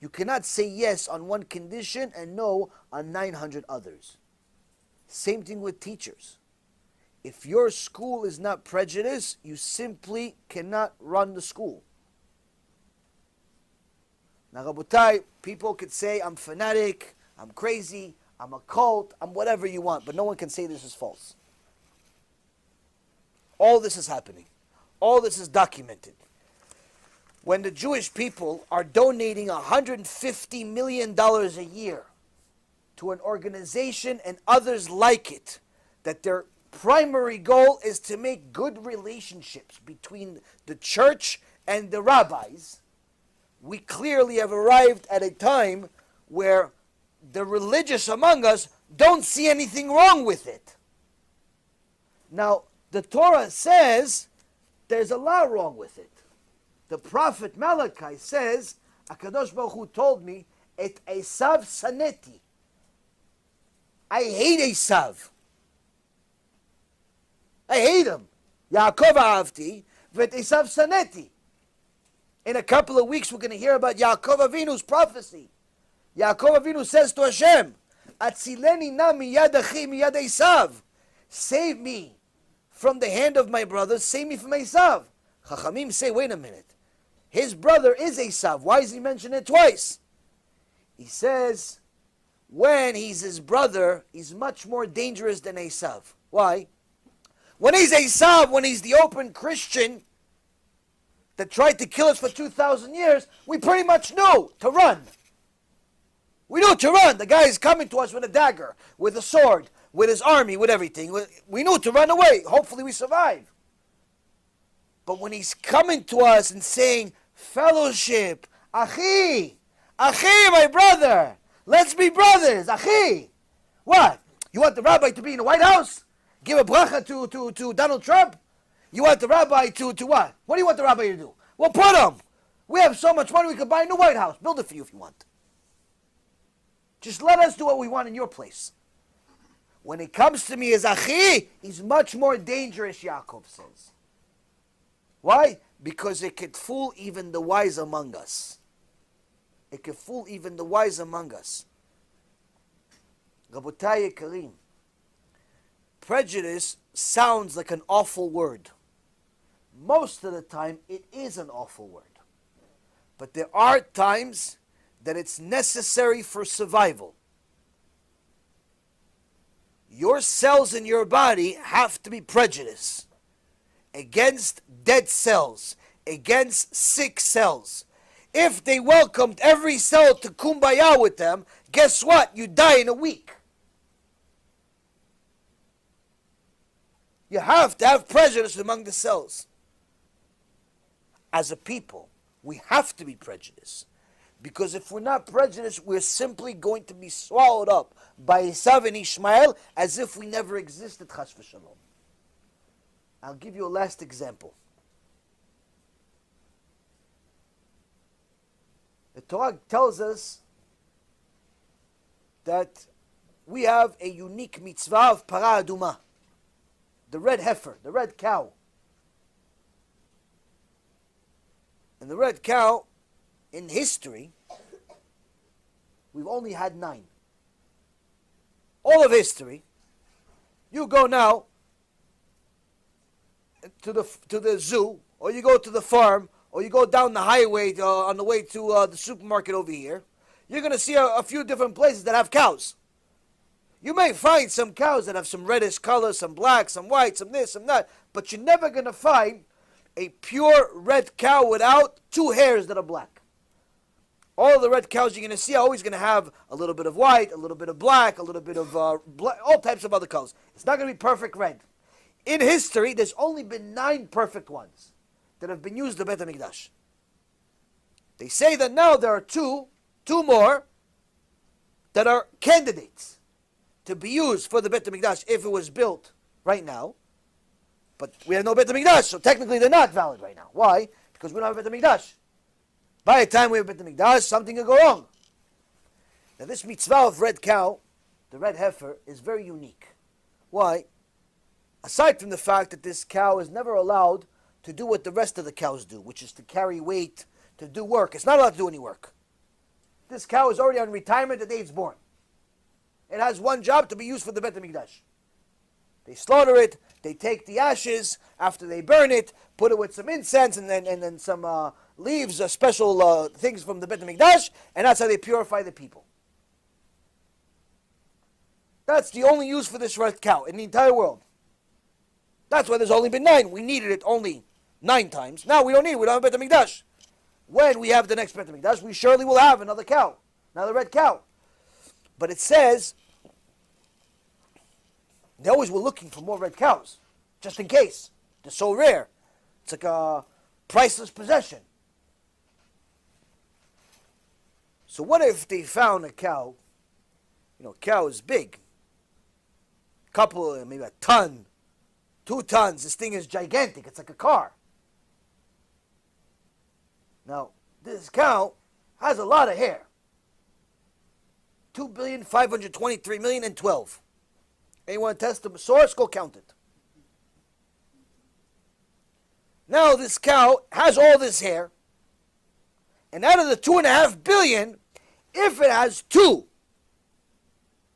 You cannot say yes on one condition and no on 900 others. Same thing with teachers. If your school is not prejudiced, you simply cannot run the school. Now, Rabotai, people could say, I'm fanatic, I'm crazy, I'm a cult, I'm whatever you want, but no one can say this is false. All this is happening. All this is documented. When the Jewish people are donating $150 million a year to an organization and others like it, that their primary goal is to make good relationships between the church and the rabbis, we clearly have arrived at a time where the religious among us don't see anything wrong with it. Now, the Torah says there's a lot wrong with it. The prophet Malachi says, HaKadosh Baruch Hu told me, Et Esav saneti. I hate Esav. I hate him. Yaakov ahavti, vet Esav saneti. In a couple of weeks, we're going to hear about Yaakov Avinu's prophecy. Yaakov Avinu says to Hashem, Atzileni na miyad achi miyad Esav. Save me from the hand of my brother, save me from Esav. Chachamim say, wait a minute. His brother is Esav. Why does he mention it twice? He says, when he's his brother, he's much more dangerous than Esav. Why? When he's Esav, when he's the open Christian that tried to kill us for 2,000 years, we pretty much knew to run. We knew to run. The guy is coming to us with a dagger, with a sword, with his army, with everything. We knew to run away. Hopefully we survive. But when he's coming to us and saying, fellowship, Achi, my brother, let's be brothers, Achi. What? You want the rabbi to be in the White House? Give a bracha to Donald Trump? You want the rabbi to what? What do you want the rabbi to do? Well, put him. We have so much money we could buy a new White House. Build it for you if you want. Just let us do what we want in your place. When it comes to me as Achi, he's much more dangerous, Yaakov says. Why? Because it could fool even the wise among us. It could fool even the wise among us. Rabotai Karim, prejudice sounds like an awful word. Most of the time, it is an awful word. But there are times that it's necessary for survival. Your cells in your body have to be prejudiced against dead cells, against sick cells. If they welcomed every cell to kumbaya with them, guess what? You die in a week. You have to have prejudice among the cells. As a people, we have to be prejudiced. Because if we're not prejudiced, we're simply going to be swallowed up by Esav and Yishmael as if we never existed, chas v'shalom. I'll give you a last example. The Torah tells us that we have a unique mitzvah of para aduma, the red heifer, the red cow. And the red cow, in history, we've only had 9. All of history. You go now to the zoo, or you go to the farm, or you go down the highway on the way to the supermarket over here. You're going to see a few different places that have cows. You may find some cows that have some reddish color, some black, some white, some this, some that, but you're never going to find a pure red cow without 2 hairs that are black. All the red cows you're going to see are always going to have a little bit of white, a little bit of black, a little bit of all types of other colors. It's not going to be perfect red. In history, there's only been 9 perfect ones that have been used in the Beit HaMikdash. They say that now there are two more that are candidates to be used for the Beit HaMikdash if it was built right now. But we have no Beit HaMikdash, so technically they're not valid right now. Why? Because we don't have a Beit HaMikdash. By the time we have Beit HaMikdash, something will go wrong. Now this mitzvah of red cow, the red heifer, is very unique. Why? Aside from the fact that this cow is never allowed to do what the rest of the cows do, which is to carry weight, to do work. It's not allowed to do any work. This cow is already on retirement the day it's born. It has one job, to be used for the Beit HaMikdash. They slaughter it, they take the ashes, after they burn it, put it with some incense and then some leaves, special things from the Beit HaMikdash, and that's how they purify the people. That's the only use for this red cow in the entire world. That's why there's only been 9. We needed it only 9 times. Now we don't need it. We don't have Beit HaMikdash. When we have the next Beit HaMikdash, we surely will have another cow, another red cow. But it says they always were looking for more red cows, just in case. They're so rare. It's like a priceless possession. So what if they found a cow? You know, a cow is big. Couple, maybe a ton, 2 tons. This thing is gigantic. It's like a car. Now, this cow has a lot of hair. 2,523,012,000. Anyone test the source? Go count it. Now this cow has all this hair. And out of the 2.5 billion, if it has 2,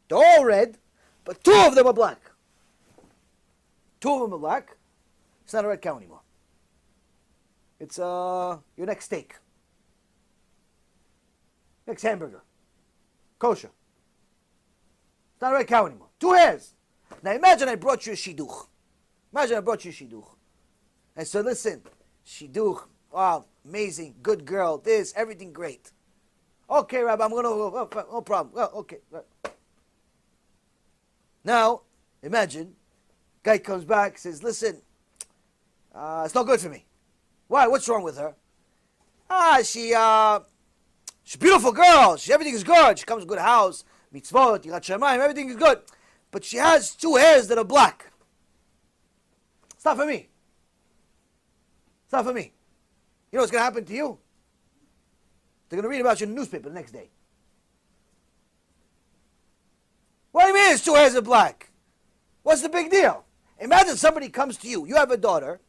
they're all red, but 2 of them are black. 2 of them are black. It's not a red cow anymore. It's your next steak. Next hamburger. Kosher. It's not a red cow anymore. 2 hairs. Now imagine I brought you a shidduch. Imagine I brought you a shidduch. I said, listen, shidduch, wow, amazing, good girl, this, everything great. Okay, Rabbi, I'm going to, no problem. Well, okay. Now, imagine, guy comes back, says, listen, it's not good for me. Why? What's wrong with her? She's a beautiful girl. Everything is good. She comes to a good house, mitzvot, yirat shamayim, everything is good. But she has 2 hairs that are black. It's not for me. It's not for me. You know what's going to happen to you? They're going to read about you in the newspaper the next day. What do you mean it's 2 hairs that are black? What's the big deal? Imagine somebody comes to you. You have a daughter.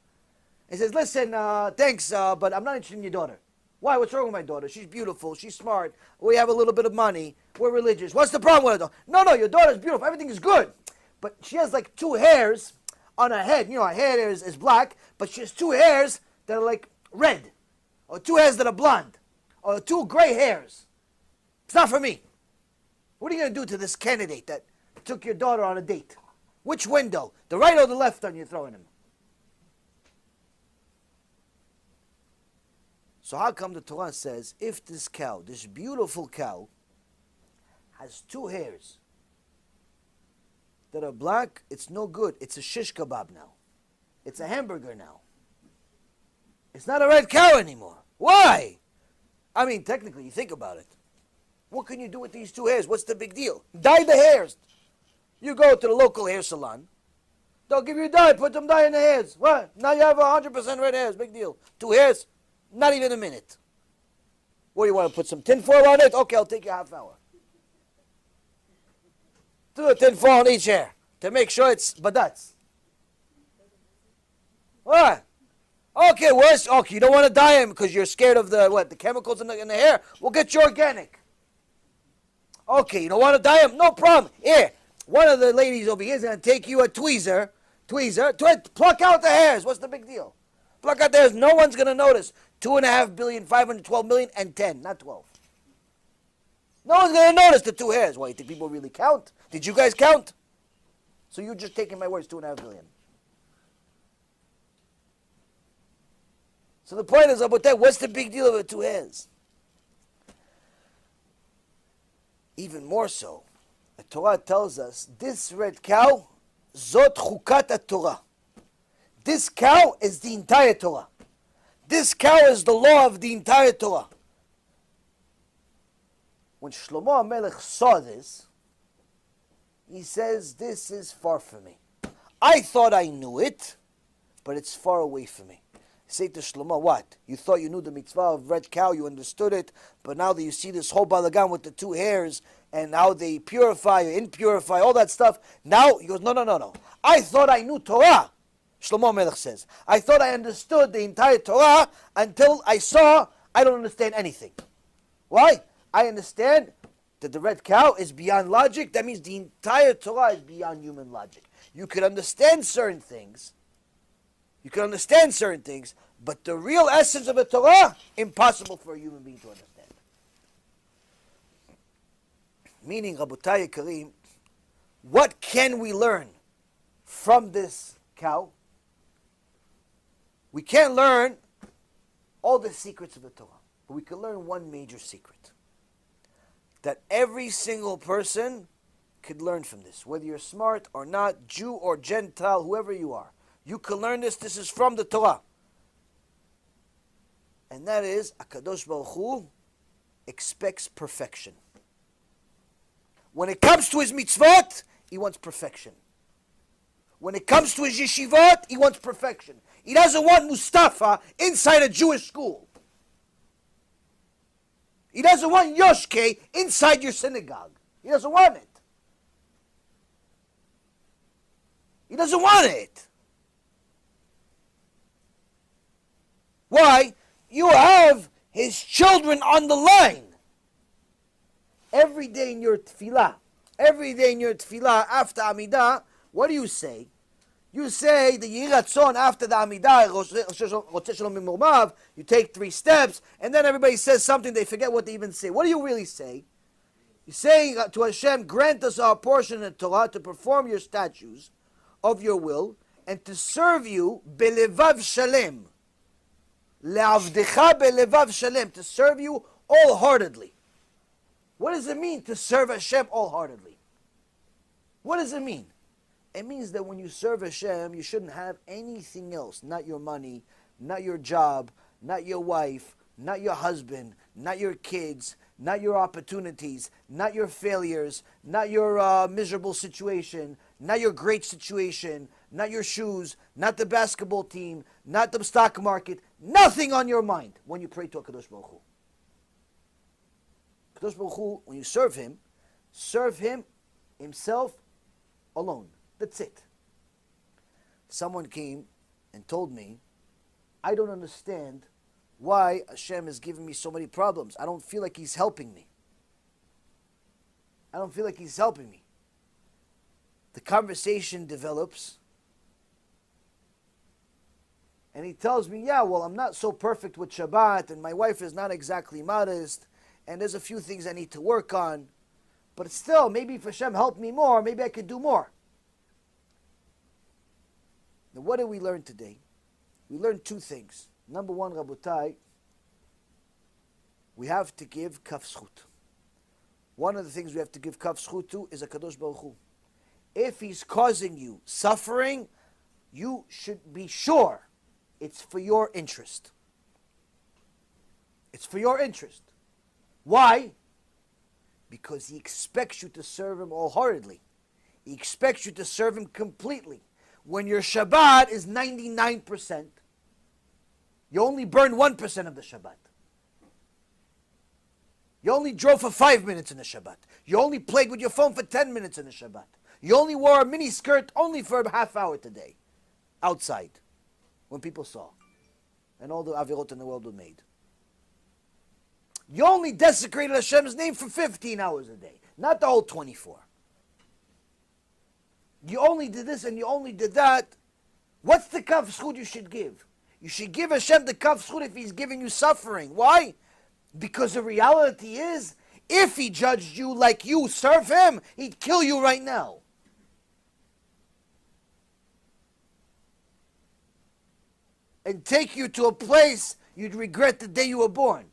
And says, listen, thanks, but I'm not interested in your daughter. Why? What's wrong with my daughter? She's beautiful. She's smart. We have a little bit of money. We're religious. What's the problem with her? No, your daughter's beautiful. Everything is good. But she has like 2 hairs on her head. You know, her hair is black, but she has 2 hairs that are like red. Or 2 hairs that are blonde. Or 2 gray hairs. It's not for me. What are you going to do to this candidate that took your daughter on a date? Which window? The right or the left one you're throwing him? So how come the Torah says, if this cow, this beautiful cow, has 2 hairs that are black, it's no good. It's a shish kebab now. It's a hamburger now. It's not a red cow anymore. Why? I mean, technically, you think about it. What can you do with these 2 hairs? What's the big deal? Dye the hairs. You go to the local hair salon. They'll give you dye. Put some dye in the hairs. What? Now you have 100% red hairs. Big deal. 2 hairs. Not even a minute. What do you want to put some tinfoil on it? Okay, I'll take you a half hour. Do a tinfoil on each hair to make sure it's badats. What? Okay, worse. Okay, you don't want to dye him because you're scared of the chemicals in the hair. We'll get you organic. Okay, you don't want to dye him? No problem. Here, one of the ladies over here is going to take you a tweezer, pluck out the hairs. What's the big deal? Pluck out the hairs. No one's going to notice. 2.5 billion, 512 million, and 10, not 12. No one's going to notice the 2 hairs. Why, you think people really count? Did you guys count? So you're just taking my words, 2.5 billion. So the point is, what's the big deal of the 2 hairs? Even more so, the Torah tells us, this red cow, zot chukat Torah. This cow is the entire Torah. This cow is the law of the entire Torah. When Shlomo HaMelech saw this, he says, this is far from me. I thought I knew it, but it's far away from me. Say to Shlomo, what? You thought you knew the mitzvah of red cow, you understood it, but now that you see this whole balagan with the 2 hairs, and how they purify or impurify, all that stuff, now, he goes, no. I thought I knew Torah. Shlomo HaMelech says, I thought I understood the entire Torah until I saw I don't understand anything. Why? I understand that the red cow is beyond logic. That means the entire Torah is beyond human logic. You could understand certain things. But the real essence of the Torah, impossible for a human being to understand. Meaning, Rabotai Karim, what can we learn from this cow? We can't learn all the secrets of the Torah, but we can learn one major secret. That every single person could learn from this, whether you're smart or not, Jew or Gentile, whoever you are. You can learn this. This is from the Torah. And that is, HaKadosh Baruch Hu expects perfection. When it comes to his mitzvot, he wants perfection. When it comes to his yeshivot, he wants perfection. He doesn't want Mustafa inside a Jewish school. He doesn't want Yoshke inside your synagogue. He doesn't want it. He doesn't want it. Why? You have his children on the line. Every day in your tefillah, after Amidah, what do you say? You say the Yiratzon after the Amidah, you take 3 steps, and then everybody says something, they forget what they even say. What do you really say? You're saying to Hashem, grant us our portion in Torah to perform your statutes of your will, and to serve you belevav shalem. Le'avdecha belevav shalem, to serve you wholeheartedly. What does it mean to serve Hashem wholeheartedly? What does it mean? It means that when you serve Hashem, you shouldn't have anything else. Not your money, not your job, not your wife, not your husband, not your kids, not your opportunities, not your failures, not your miserable situation, not your great situation, not your shoes, not the basketball team, not the stock market. Nothing on your mind when you pray to HaKadosh Baruch Hu. HaKadosh Baruch Hu, when you serve Him Himself alone. That's it. Someone came and told me, I don't understand why Hashem is giving me so many problems. I don't feel like He's helping me. I don't feel like He's helping me. The conversation develops, and he tells me, yeah, well, I'm not so perfect with Shabbat, and my wife is not exactly modest, and there's a few things I need to work on, but still, maybe if Hashem helped me more, maybe I could do more. Now, what did we learn today? We learned two things. Number one, Rabotai, we have to give kaf zchut. One of the things we have to give kaf zchut to is HaKadosh Baruch Hu. If He's causing you suffering, you should be sure it's for your interest. It's for your interest. Why? Because He expects you to serve Him wholeheartedly. He expects you to serve Him completely. When your Shabbat is 99%, you only burn 1% of the Shabbat. You only drove for 5 minutes in the Shabbat. You only played with your phone for 10 minutes in the Shabbat. You only wore a mini skirt only for a half hour today, outside, when people saw. And all the avirot in the world were made. You only desecrated Hashem's name for 15 hours a day, not the whole 24. You only did this and you only did that. What's the kaf zchut you should give? You should give Hashem the kaf zchut if He's giving you suffering. Why? Because the reality is, if He judged you like you serve Him, He'd kill you right now. And take you to a place you'd regret the day you were born.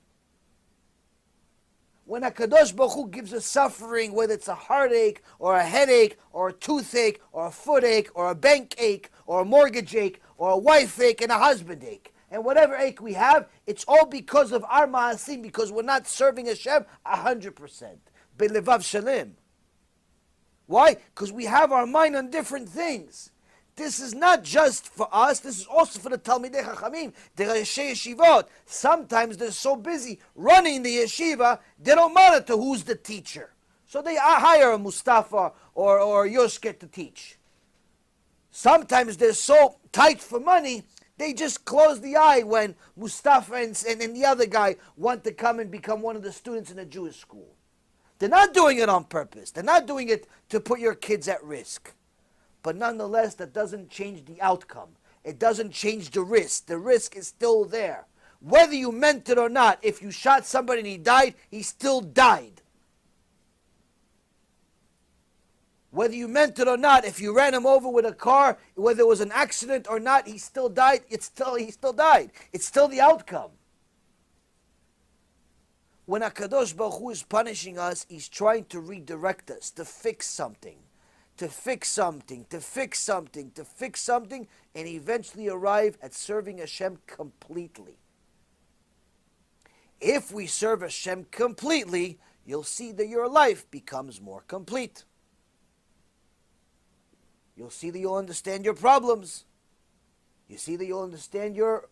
When HaKadosh Baruch Hu gives us suffering, whether it's a heartache, or a headache, or a toothache, or a footache, or a bank ache, or a mortgage ache, or a wife ache, and a husband ache, and whatever ache we have, it's all because of our ma'asim, because we're not serving Hashem 100%. Belevav shalem. Why? Because we have our mind on different things. This is not just for us, this is also for the Talmidei Chachamim, the Rashi Yeshivot. Sometimes they're so busy running the yeshiva, they don't monitor who's the teacher. So they hire a Mustafa or Yoshke to teach. Sometimes they're so tight for money, they just close the eye when Mustafa and the other guy want to come and become one of the students in a Jewish school. They're not doing it on purpose. They're not doing it to put your kids at risk. But nonetheless, that doesn't change the outcome. It doesn't change the risk. The risk is still there. Whether you meant it or not, if you shot somebody and he died, he still died. Whether you meant it or not, if you ran him over with a car, whether it was an accident or not, he still died. He still died. It's still the outcome. When HaKadosh Baruch Hu is punishing us, He's trying to redirect us, to fix something. To fix something, to fix something, to fix something, and eventually arrive at serving Hashem completely. If we serve Hashem completely, you'll see that your life becomes more complete. You'll see that you'll understand your problems. You see that you'll understand your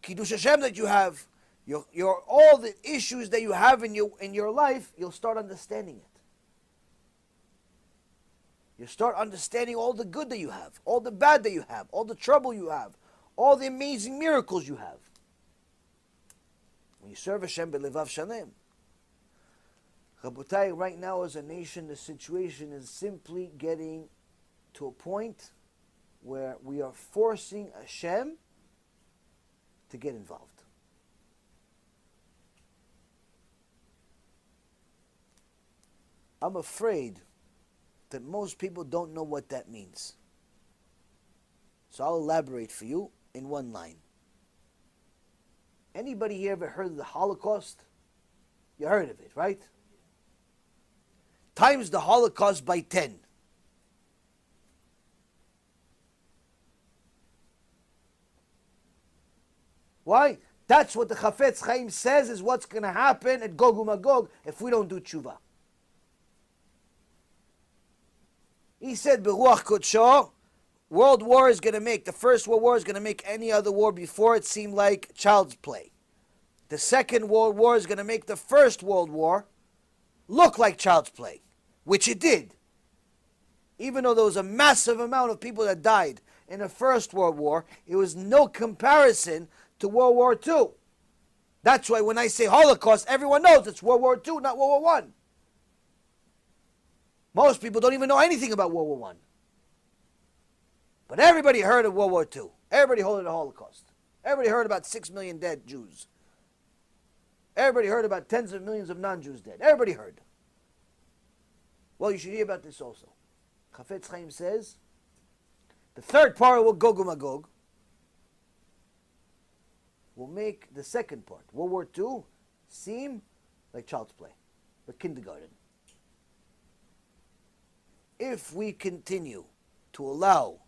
Kiddush Hashem that you have. Your all the issues that you have in your life, you'll start understanding it. You start understanding all the good that you have, all the bad that you have, all the trouble you have, all the amazing miracles you have. When you serve Hashem belevav shalem. Rabotai, right now as a nation, the situation is simply getting to a point where we are forcing Hashem to get involved. I'm afraid that most people don't know what that means. So I'll elaborate for you in one line. Anybody here ever heard of the Holocaust? You heard of it, right? Times the Holocaust by 10. Why? That's what the Chafetz Chaim says is what's going to happen at Gog uMagog if we don't do tshuva. He said, Beruach Kodsho, World War is going to make, the First World War is going to make any other war before it seem like child's play. The Second World War is going to make the First World War look like child's play, which it did. Even though there was a massive amount of people that died in the First World War, it was no comparison to World War II. That's why when I say Holocaust, everyone knows it's World War II, not World War I. Most people don't even know anything about World War I. But everybody heard of World War II. Everybody heard of the Holocaust. Everybody heard about 6 million dead Jews. Everybody heard about tens of millions of non-Jews dead. Everybody heard. Well, you should hear about this also. Chafetz Chaim says, the third part of Gog uMagog will make the second part, World War II, seem like child's play, like kindergarten. If we continue to allow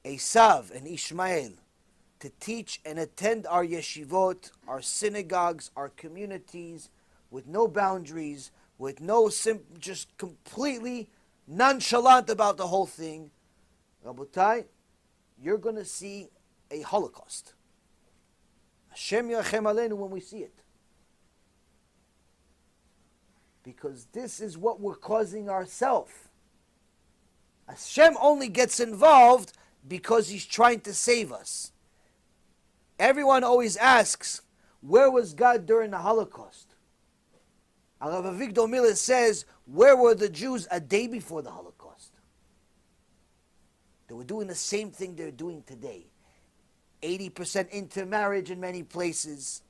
Esav and Yishmael to teach and attend our yeshivot, our synagogues, our communities, with no boundaries, with no just completely nonchalant about the whole thing, Rabotai, you're going to see a Holocaust. Hashem Yerachem Aleinu when we see it. Because this is what we're causing ourselves. Hashem only gets involved because he's trying to save us. Everyone always asks, where was God during the Holocaust? Rav Avigdor Miller says, where were the Jews a day before the Holocaust? They were doing the same thing they're doing today. 80% intermarriage in many places.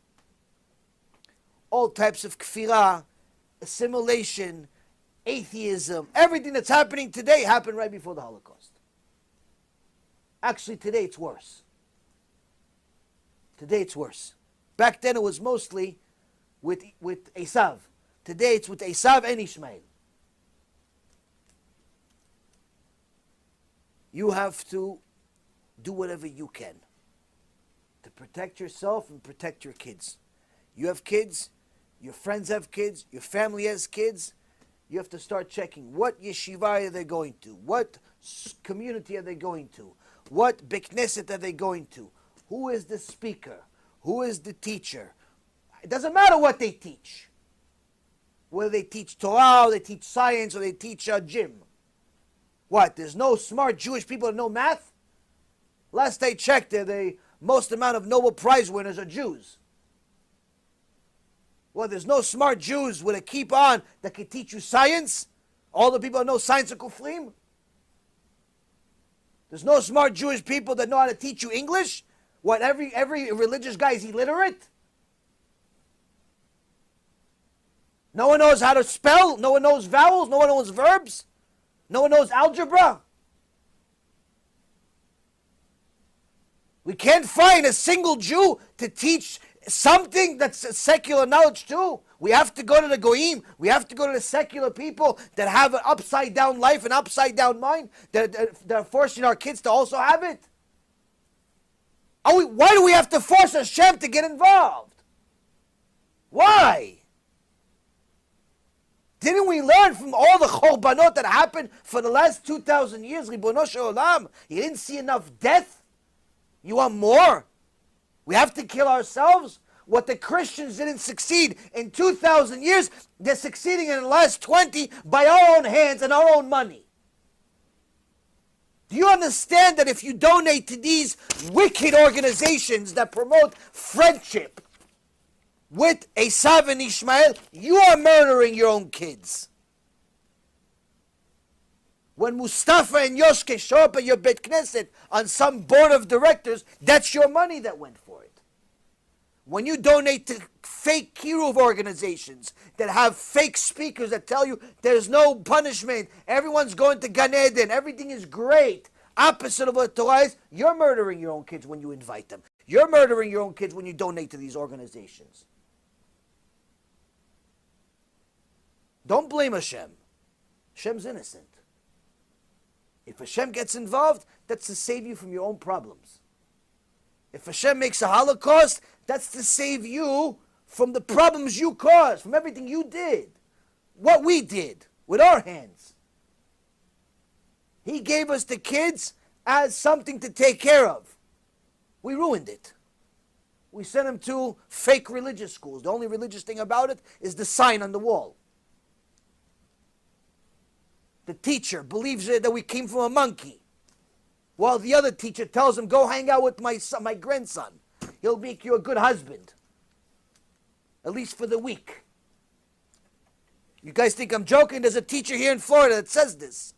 All types of kfirah, assimilation, atheism. Everything that's happening today happened right before the Holocaust. Actually, today it's worse. Today it's worse. Back then it was mostly with Esav. Today it's with Esav and Yishmael. You have to do whatever you can to protect yourself and protect your kids. You have kids, your friends have kids, your family has kids. You have to start checking what yeshiva are they going to, what community are they going to, what Beit Knesset are they going to, who is the speaker, who is the teacher. It doesn't matter what they teach. Whether they teach Torah, or they teach science, or they teach gym. What, there's no smart Jewish people that know math? Last I checked, the most amount of Nobel Prize winners are Jews. Well, there's no smart Jews with a keep on that can teach you science. All the people that know science are kufrim. There's no smart Jewish people that know how to teach you English. What, every religious guy is illiterate? No one knows how to spell. No one knows vowels. No one knows verbs. No one knows algebra. We can't find a single Jew to teach something that's secular knowledge too. We have to go to the goyim. We have to go to the secular people that have an upside down life, an upside down mind, that are forcing our kids to also have it. Why do we have to force Hashem to get involved? Why? Didn't we learn from all the chorbanot that happened for the last 2,000 years? Ribono shel olam, you didn't see enough death? You want more? We have to kill ourselves? What the Christians didn't succeed in 2,000 years, they're succeeding in the last 20 by our own hands and our own money. Do you understand that if you donate to these wicked organizations that promote friendship with Esav and Yishmael, you are murdering your own kids? When Mustafa and Yoshke show up at your Beit Knesset on some board of directors, that's your money that went for it. When you donate to fake kiruv organizations that have fake speakers that tell you there's no punishment, everyone's going to Gan Eden, everything is great, opposite of what Torah is, you're murdering your own kids when you invite them. You're murdering your own kids when you donate to these organizations. Don't blame Hashem. Hashem's innocent. If Hashem gets involved, that's to save you from your own problems. If Hashem makes a Holocaust, that's to save you from the problems you caused, from everything you did, what we did with our hands. He gave us the kids as something to take care of. We ruined it. We sent them to fake religious schools. The only religious thing about it is the sign on the wall. The teacher believes that we came from a monkey, while the other teacher tells him, go hang out with my son, my grandson. He'll make you a good husband, at least for the week. You guys think I'm joking? There's a teacher here in Florida that says this.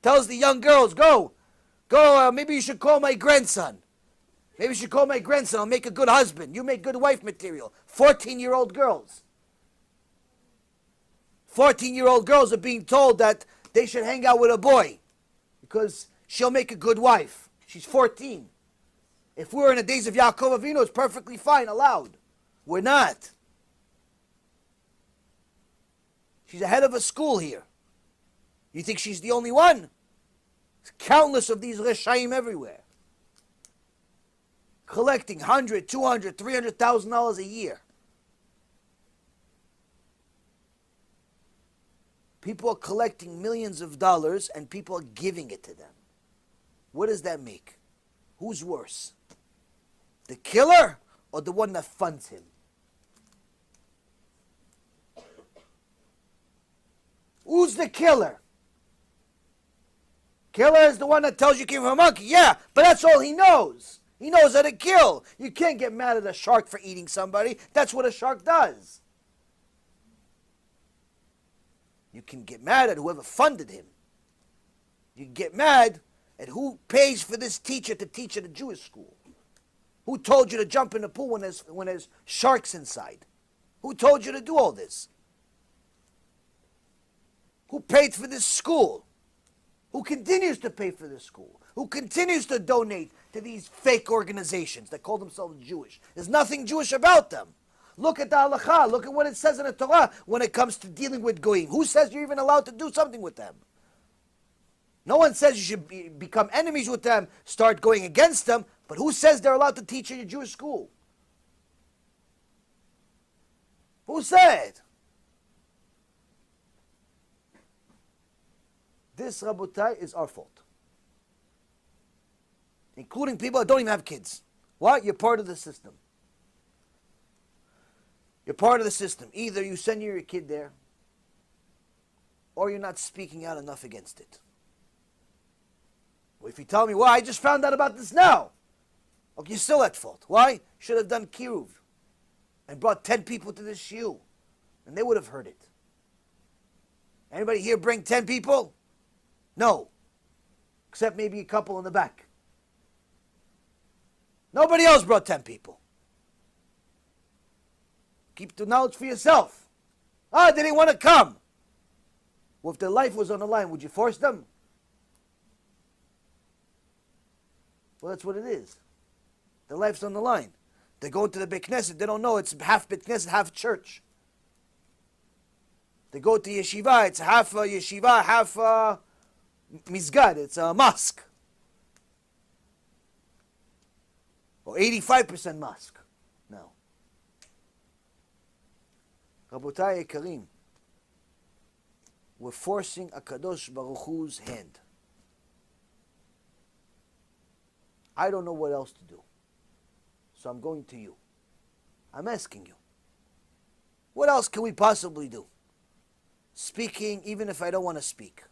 Tells the young girls, go, maybe you should call my grandson. Maybe you should call my grandson. I'll make a good husband. You make good wife material. 14-year-old girls. 14-year-old girls are being told that they should hang out with a boy because she'll make a good wife. She's 14. If we were in the days of Yaakov Avinu, it's perfectly fine, allowed. We're not. She's the head of a school here. You think she's the only one? There's countless of these Reshaim everywhere. Collecting $100,000, $200,000, $300,000 a year. People are collecting millions of dollars and people are giving it to them. What does that make? Who's worse? The killer or the one that funds him? Who's the killer? Killer is the one that tells you came from a monkey. Yeah, but that's all he knows. He knows how to kill. You can't get mad at a shark for eating somebody. That's what a shark does. You can get mad at whoever funded him. You can get mad at who pays for this teacher to teach at a Jewish school. Who told you to jump in the pool when there's sharks inside? Who told you to do all this? Who paid for this school? Who continues to pay for this school? Who continues to donate to these fake organizations that call themselves Jewish? There's nothing Jewish about them. Look at the halakha. Look at what it says in the Torah when it comes to dealing with goyim. Who says you're even allowed to do something with them? No one says you should become enemies with them, start going against them, but who says they're allowed to teach in a Jewish school? Who said? This, Rabotai, is our fault. Including people that don't even have kids. What? You're part of the system. You're part of the system. Either you send your kid there, or you're not speaking out enough against it. Well, if you tell me, well, I just found out about this now. Okay, you're still at fault. Why? You should have done kiruv and brought 10 people to this shiur, and they would have heard it. Anybody here bring 10 people? No. Except maybe a couple in the back. Nobody else brought 10 people. Keep the knowledge for yourself. Ah, they didn't want to come. Well, if their life was on the line, would you force them? Well, that's what it is. Their life's on the line. They go into the Beit Knesset, they don't know it's half Beit Knesset, half church. They go to Yeshiva, it's half Yeshiva, half Mizgad, it's a mosque. Or 85% mosque. No. Rabotai Karim, we're forcing a Kadosh Baruch Hu's hand. I don't know what else to do. So I'm going to you. I'm asking you. What else can we possibly do? Speaking, even if I don't want to speak,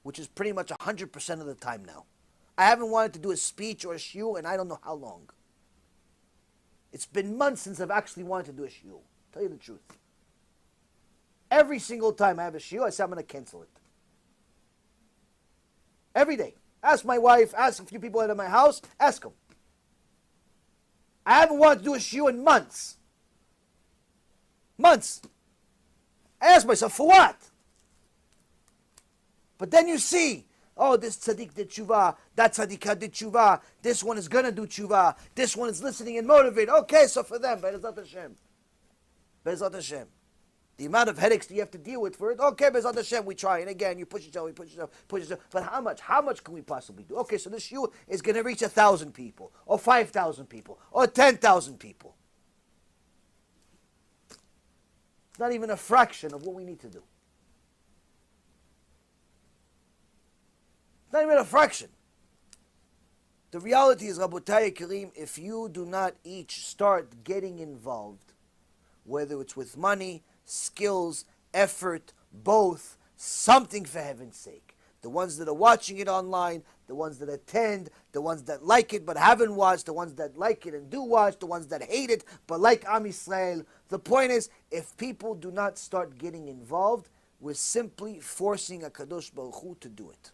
which is pretty much 100% of the time now. I haven't wanted to do a speech or a shiur, and I don't know how long. It's been months since I've actually wanted to do a shiur. Tell you the truth. Every single time I have a shiur, I say I'm going to cancel it. Every day. Ask my wife, ask a few people out of my house, ask them. I haven't wanted to do a shiur in months. Months. I ask myself, for what? But then you see, oh, this tzaddik did tshuva, that tzaddikah did tshuva, this one is going to do tshuva, this one is listening and motivated. Okay, so for them, Be'ezrat Hashem. Be'ezrat Hashem. The amount of headaches that you have to deal with for it. Okay, Bezat Hashem, we try. And again, you push yourself, push yourself. But how much? How much can we possibly do? Okay, so this shiur is going to reach 1,000 people, or 5,000 people, or 10,000 people. It's not even a fraction of what we need to do. It's not even a fraction. The reality is, Rabotai Kareem, if you do not each start getting involved, whether it's with money, skills, effort, both, something for heaven's sake. The ones that are watching it online, the ones that attend, the ones that like it but haven't watched, the ones that like it and do watch, the ones that hate it but like Am Yisrael. The point is, if people do not start getting involved, we're simply forcing HaKadosh Baruch Hu to do it.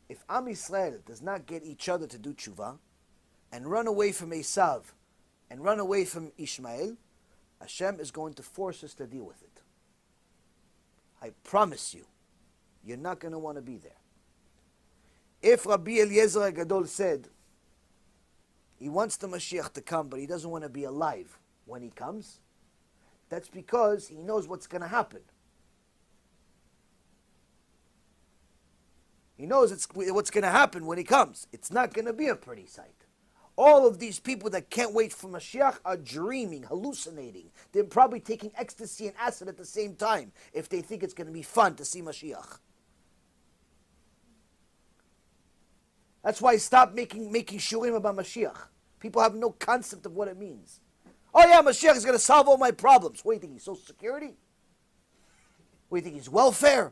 If Am Yisrael does not get each other to do tshuva, and run away from Esav, and run away from Yishmael, Hashem is going to force us to deal with it. I promise you, you're not going to want to be there. If Rabbi Eliezer Gadol said, he wants the Mashiach to come, but he doesn't want to be alive when he comes, that's because he knows what's going to happen. He knows what's going to happen when he comes. It's not going to be a pretty sight. All of these people that can't wait for Mashiach are dreaming, hallucinating. They're probably taking ecstasy and acid at the same time if they think it's going to be fun to see Mashiach. That's why I stopped making shurim about Mashiach. People have no concept of what it means. Oh yeah, Mashiach is going to solve all my problems. What do you think, he's Social Security? What do you think, he's welfare?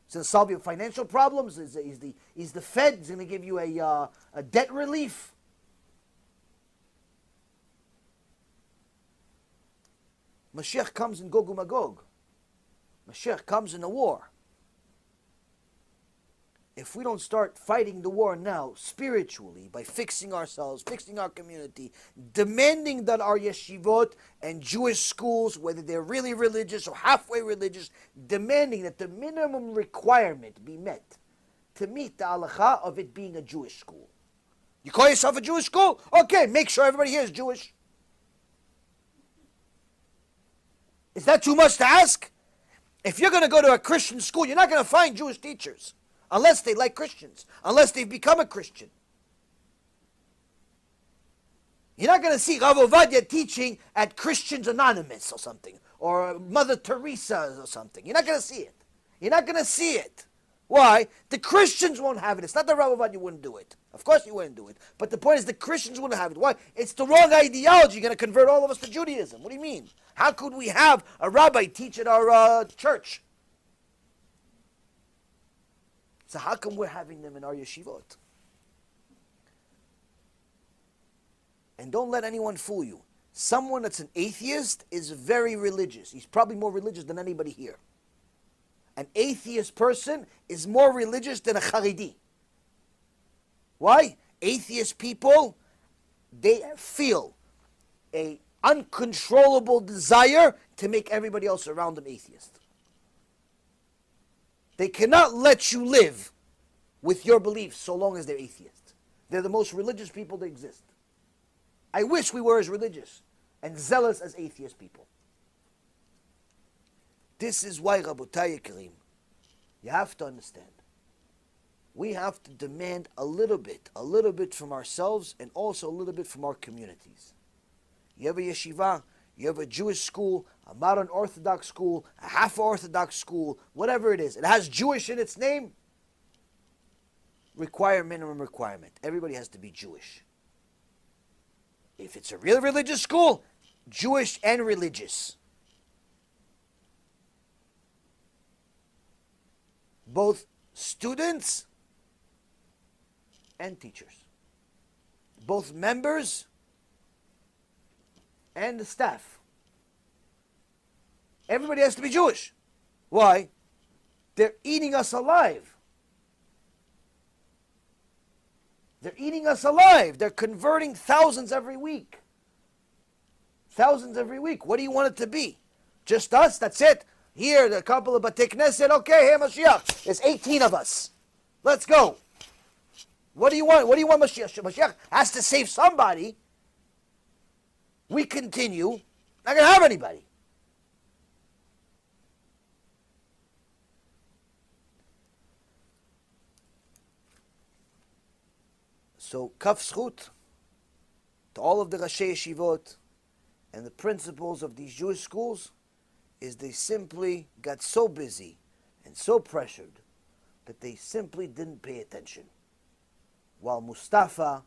He's going to solve your financial problems? He's the Fed? He's going to give you a debt relief? Mashiach comes in Gog Magog. Mashiach comes in a war. If we don't start fighting the war now, spiritually, by fixing ourselves, fixing our community, demanding that our yeshivot and Jewish schools, whether they're really religious or halfway religious, demanding that the minimum requirement be met to meet the halacha of it being a Jewish school. You call yourself a Jewish school? Okay, make sure everybody here is Jewish. Is that too much to ask? If you're going to go to a Christian school, you're not going to find Jewish teachers. Unless they like Christians. Unless they've become a Christian. You're not going to see Rav Ovadia teaching at Christians Anonymous or something. Or Mother Teresa or something. You're not going to see it. You're not going to see it. Why? The Christians won't have it. It's not that Rav Ovadia wouldn't do it. Of course he wouldn't do it. But the point is the Christians wouldn't have it. Why? It's the wrong ideology. You're going to convert all of us to Judaism. What do you mean? How could we have a rabbi teach at our church? So how come we're having them in our yeshivot? And don't let anyone fool you. Someone that's an atheist is very religious. He's probably more religious than anybody here. An atheist person is more religious than a Haredi. Why? Atheist people, they feel a uncontrollable desire to make everybody else around them atheist. They cannot let you live with your beliefs so long as they're atheists. They're the most religious people that exist. I wish we were as religious and zealous as atheist people. This is why, Rabotai Kareem, you have to understand. We have to demand a little bit from ourselves and also a little bit from our communities. You have a yeshiva, you have a Jewish school, a modern Orthodox school, a half-Orthodox school, whatever it is. It has Jewish in its name. Minimum requirement. Everybody has to be Jewish. If it's a real religious school, Jewish and religious. Both students and teachers. Both members and the staff. Everybody has to be Jewish. Why? They're eating us alive. They're eating us alive. They're converting thousands every week. Thousands every week. What do you want it to be? Just us? That's it? Here, a couple of Batei Knesset. Okay, here, Mashiach. There's 18 of us. Let's go. What do you want? What do you want, Mashiach? Mashiach has to save somebody. We continue. Not going to have anybody. So, kaf zchut to all of the Rashi Yeshivot and the principals of these Jewish schools is they simply got so busy and so pressured that they simply didn't pay attention. While Mustafa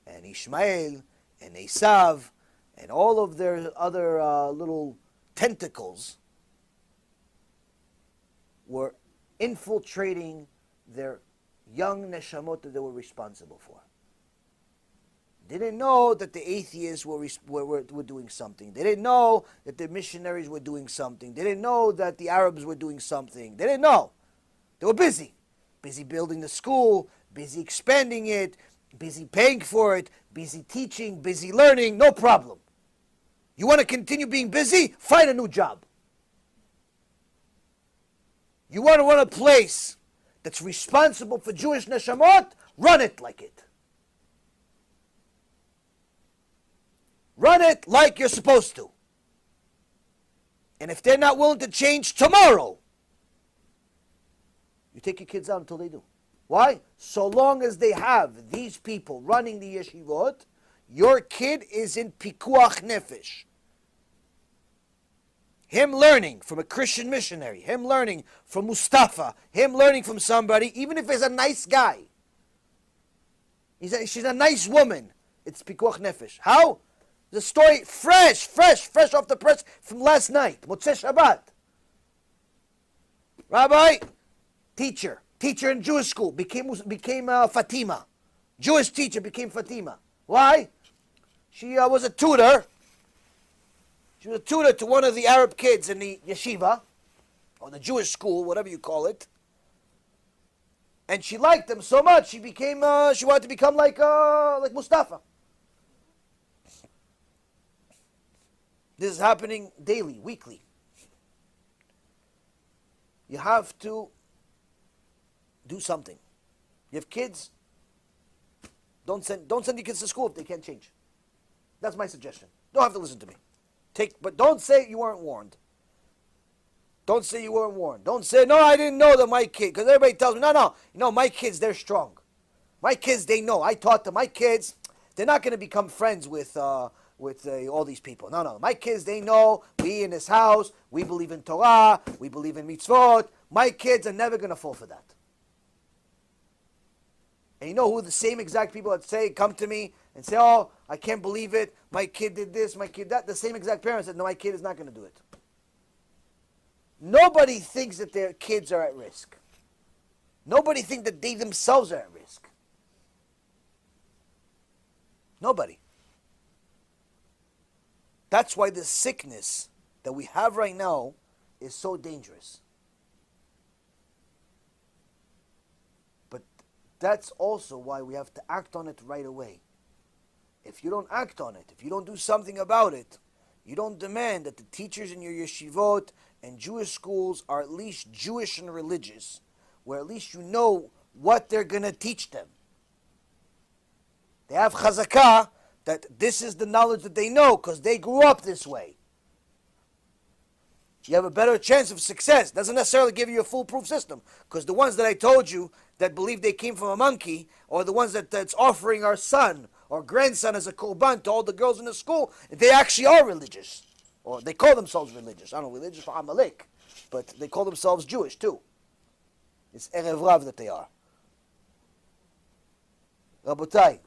and Yishmael and Esav and all of their other little tentacles were infiltrating their young neshamot that they were responsible for. They didn't know that the atheists were doing something. They didn't know that the missionaries were doing something. They didn't know that the Arabs were doing something. They didn't know. They were busy. Busy building the school, busy expanding it, busy paying for it, busy teaching, busy learning, no problem. You want to continue being busy? Find a new job. You want to run a place that's responsible for Jewish neshamot? Run it like it. Run it like you're supposed to. And if they're not willing to change tomorrow, you take your kids out until they do. Why? So long as they have these people running the yeshivot, your kid is in pikuach nefesh. Him learning from a Christian missionary, him learning from Mustafa, him learning from somebody, even if he's a nice guy. She's a nice woman. It's pikuach nefesh. How? The story fresh off the press from last night. Motzei Shabbat. Rabbi, teacher in Jewish school, became Fatima. Jewish teacher became Fatima. Why? She was a tutor. She was a tutor to one of the Arab kids in the yeshiva, or the Jewish school, whatever you call it. And she liked them so much, she wanted to become like Mustafa. This is happening daily, weekly. You have to do something. You have kids, don't send your kids to school if they can't change. That's my suggestion. Don't have to listen to me. But don't say you weren't warned. Don't say you weren't warned. Don't say, no, I didn't know that my kid, because everybody tells me, no, my kids, they're strong. My kids, they know. I taught them. My kids, they're not going to become friends with all these people. No. My kids, they know. We in this house, we believe in Torah. We believe in mitzvot. My kids are never going to fall for that. And you know who the same exact people that come to me and say, oh, I can't believe it. My kid did this, my kid that. The same exact parents said, no, my kid is not going to do it. Nobody thinks that their kids are at risk. Nobody thinks that they themselves are at risk. Nobody. That's why the sickness that we have right now is so dangerous. But that's also why we have to act on it right away. If you don't act on it, if you don't do something about it, you don't demand that the teachers in your yeshivot and Jewish schools are at least Jewish and religious, where at least you know what they're going to teach them. They have chazakah that this is the knowledge that they know because they grew up this way. You have a better chance of success. Doesn't necessarily give you a foolproof system, because the ones that I told you that believe they came from a monkey, or the ones that's offering our son or grandson as a korban to all the girls in the school, they actually are religious. Or they call themselves religious. I don't know, religious for Amalek, but they call themselves Jewish too. It's Erev Rav that they are. Rabotai,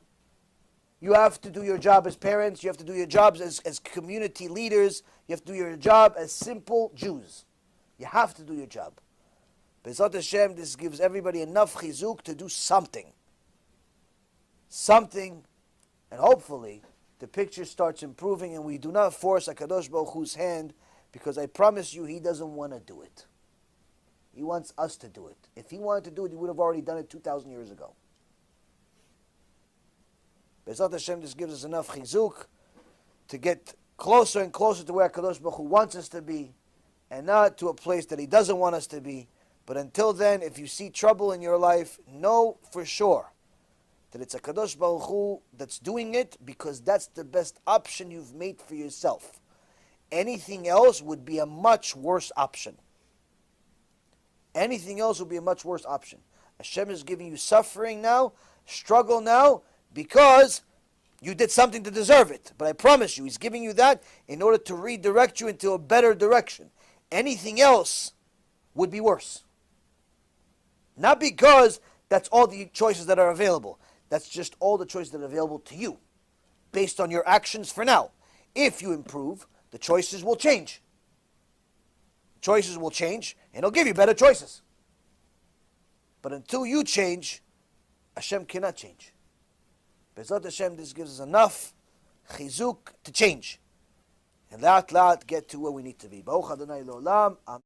you have to do your job as parents. You have to do your jobs as community leaders. You have to do your job as simple Jews. You have to do your job. B'ezrat Hashem, this gives everybody enough chizuk to do something. Something, and hopefully the picture starts improving and we do not force HaKadosh Baruch Hu's hand, because I promise you he doesn't want to do it. He wants us to do it. If he wanted to do it, he would have already done it 2,000 years ago. B'ezrat Hashem, this gives us enough chizuk to get closer and closer to where HaKadosh Baruch Hu wants us to be, and not to a place that he doesn't want us to be. But until then, if you see trouble in your life, know for sure that it's HaKadosh Baruch Hu that's doing it, because that's the best option you've made for yourself. Anything else would be a much worse option. Anything else would be a much worse option. Hashem is giving you suffering now, struggle now, because you did something to deserve it. But I promise you, He's giving you that in order to redirect you into a better direction. Anything else would be worse. Not because that's all the choices that are available. That's just all the choices that are available to you, based on your actions for now. If you improve, the choices will change. Choices will change, and He'll give you better choices. But until you change, Hashem cannot change. Bezrat Hashem, this gives us enough chizuk to change. And laat get to where we need to be. Baruch Adonai L'olam. Amen.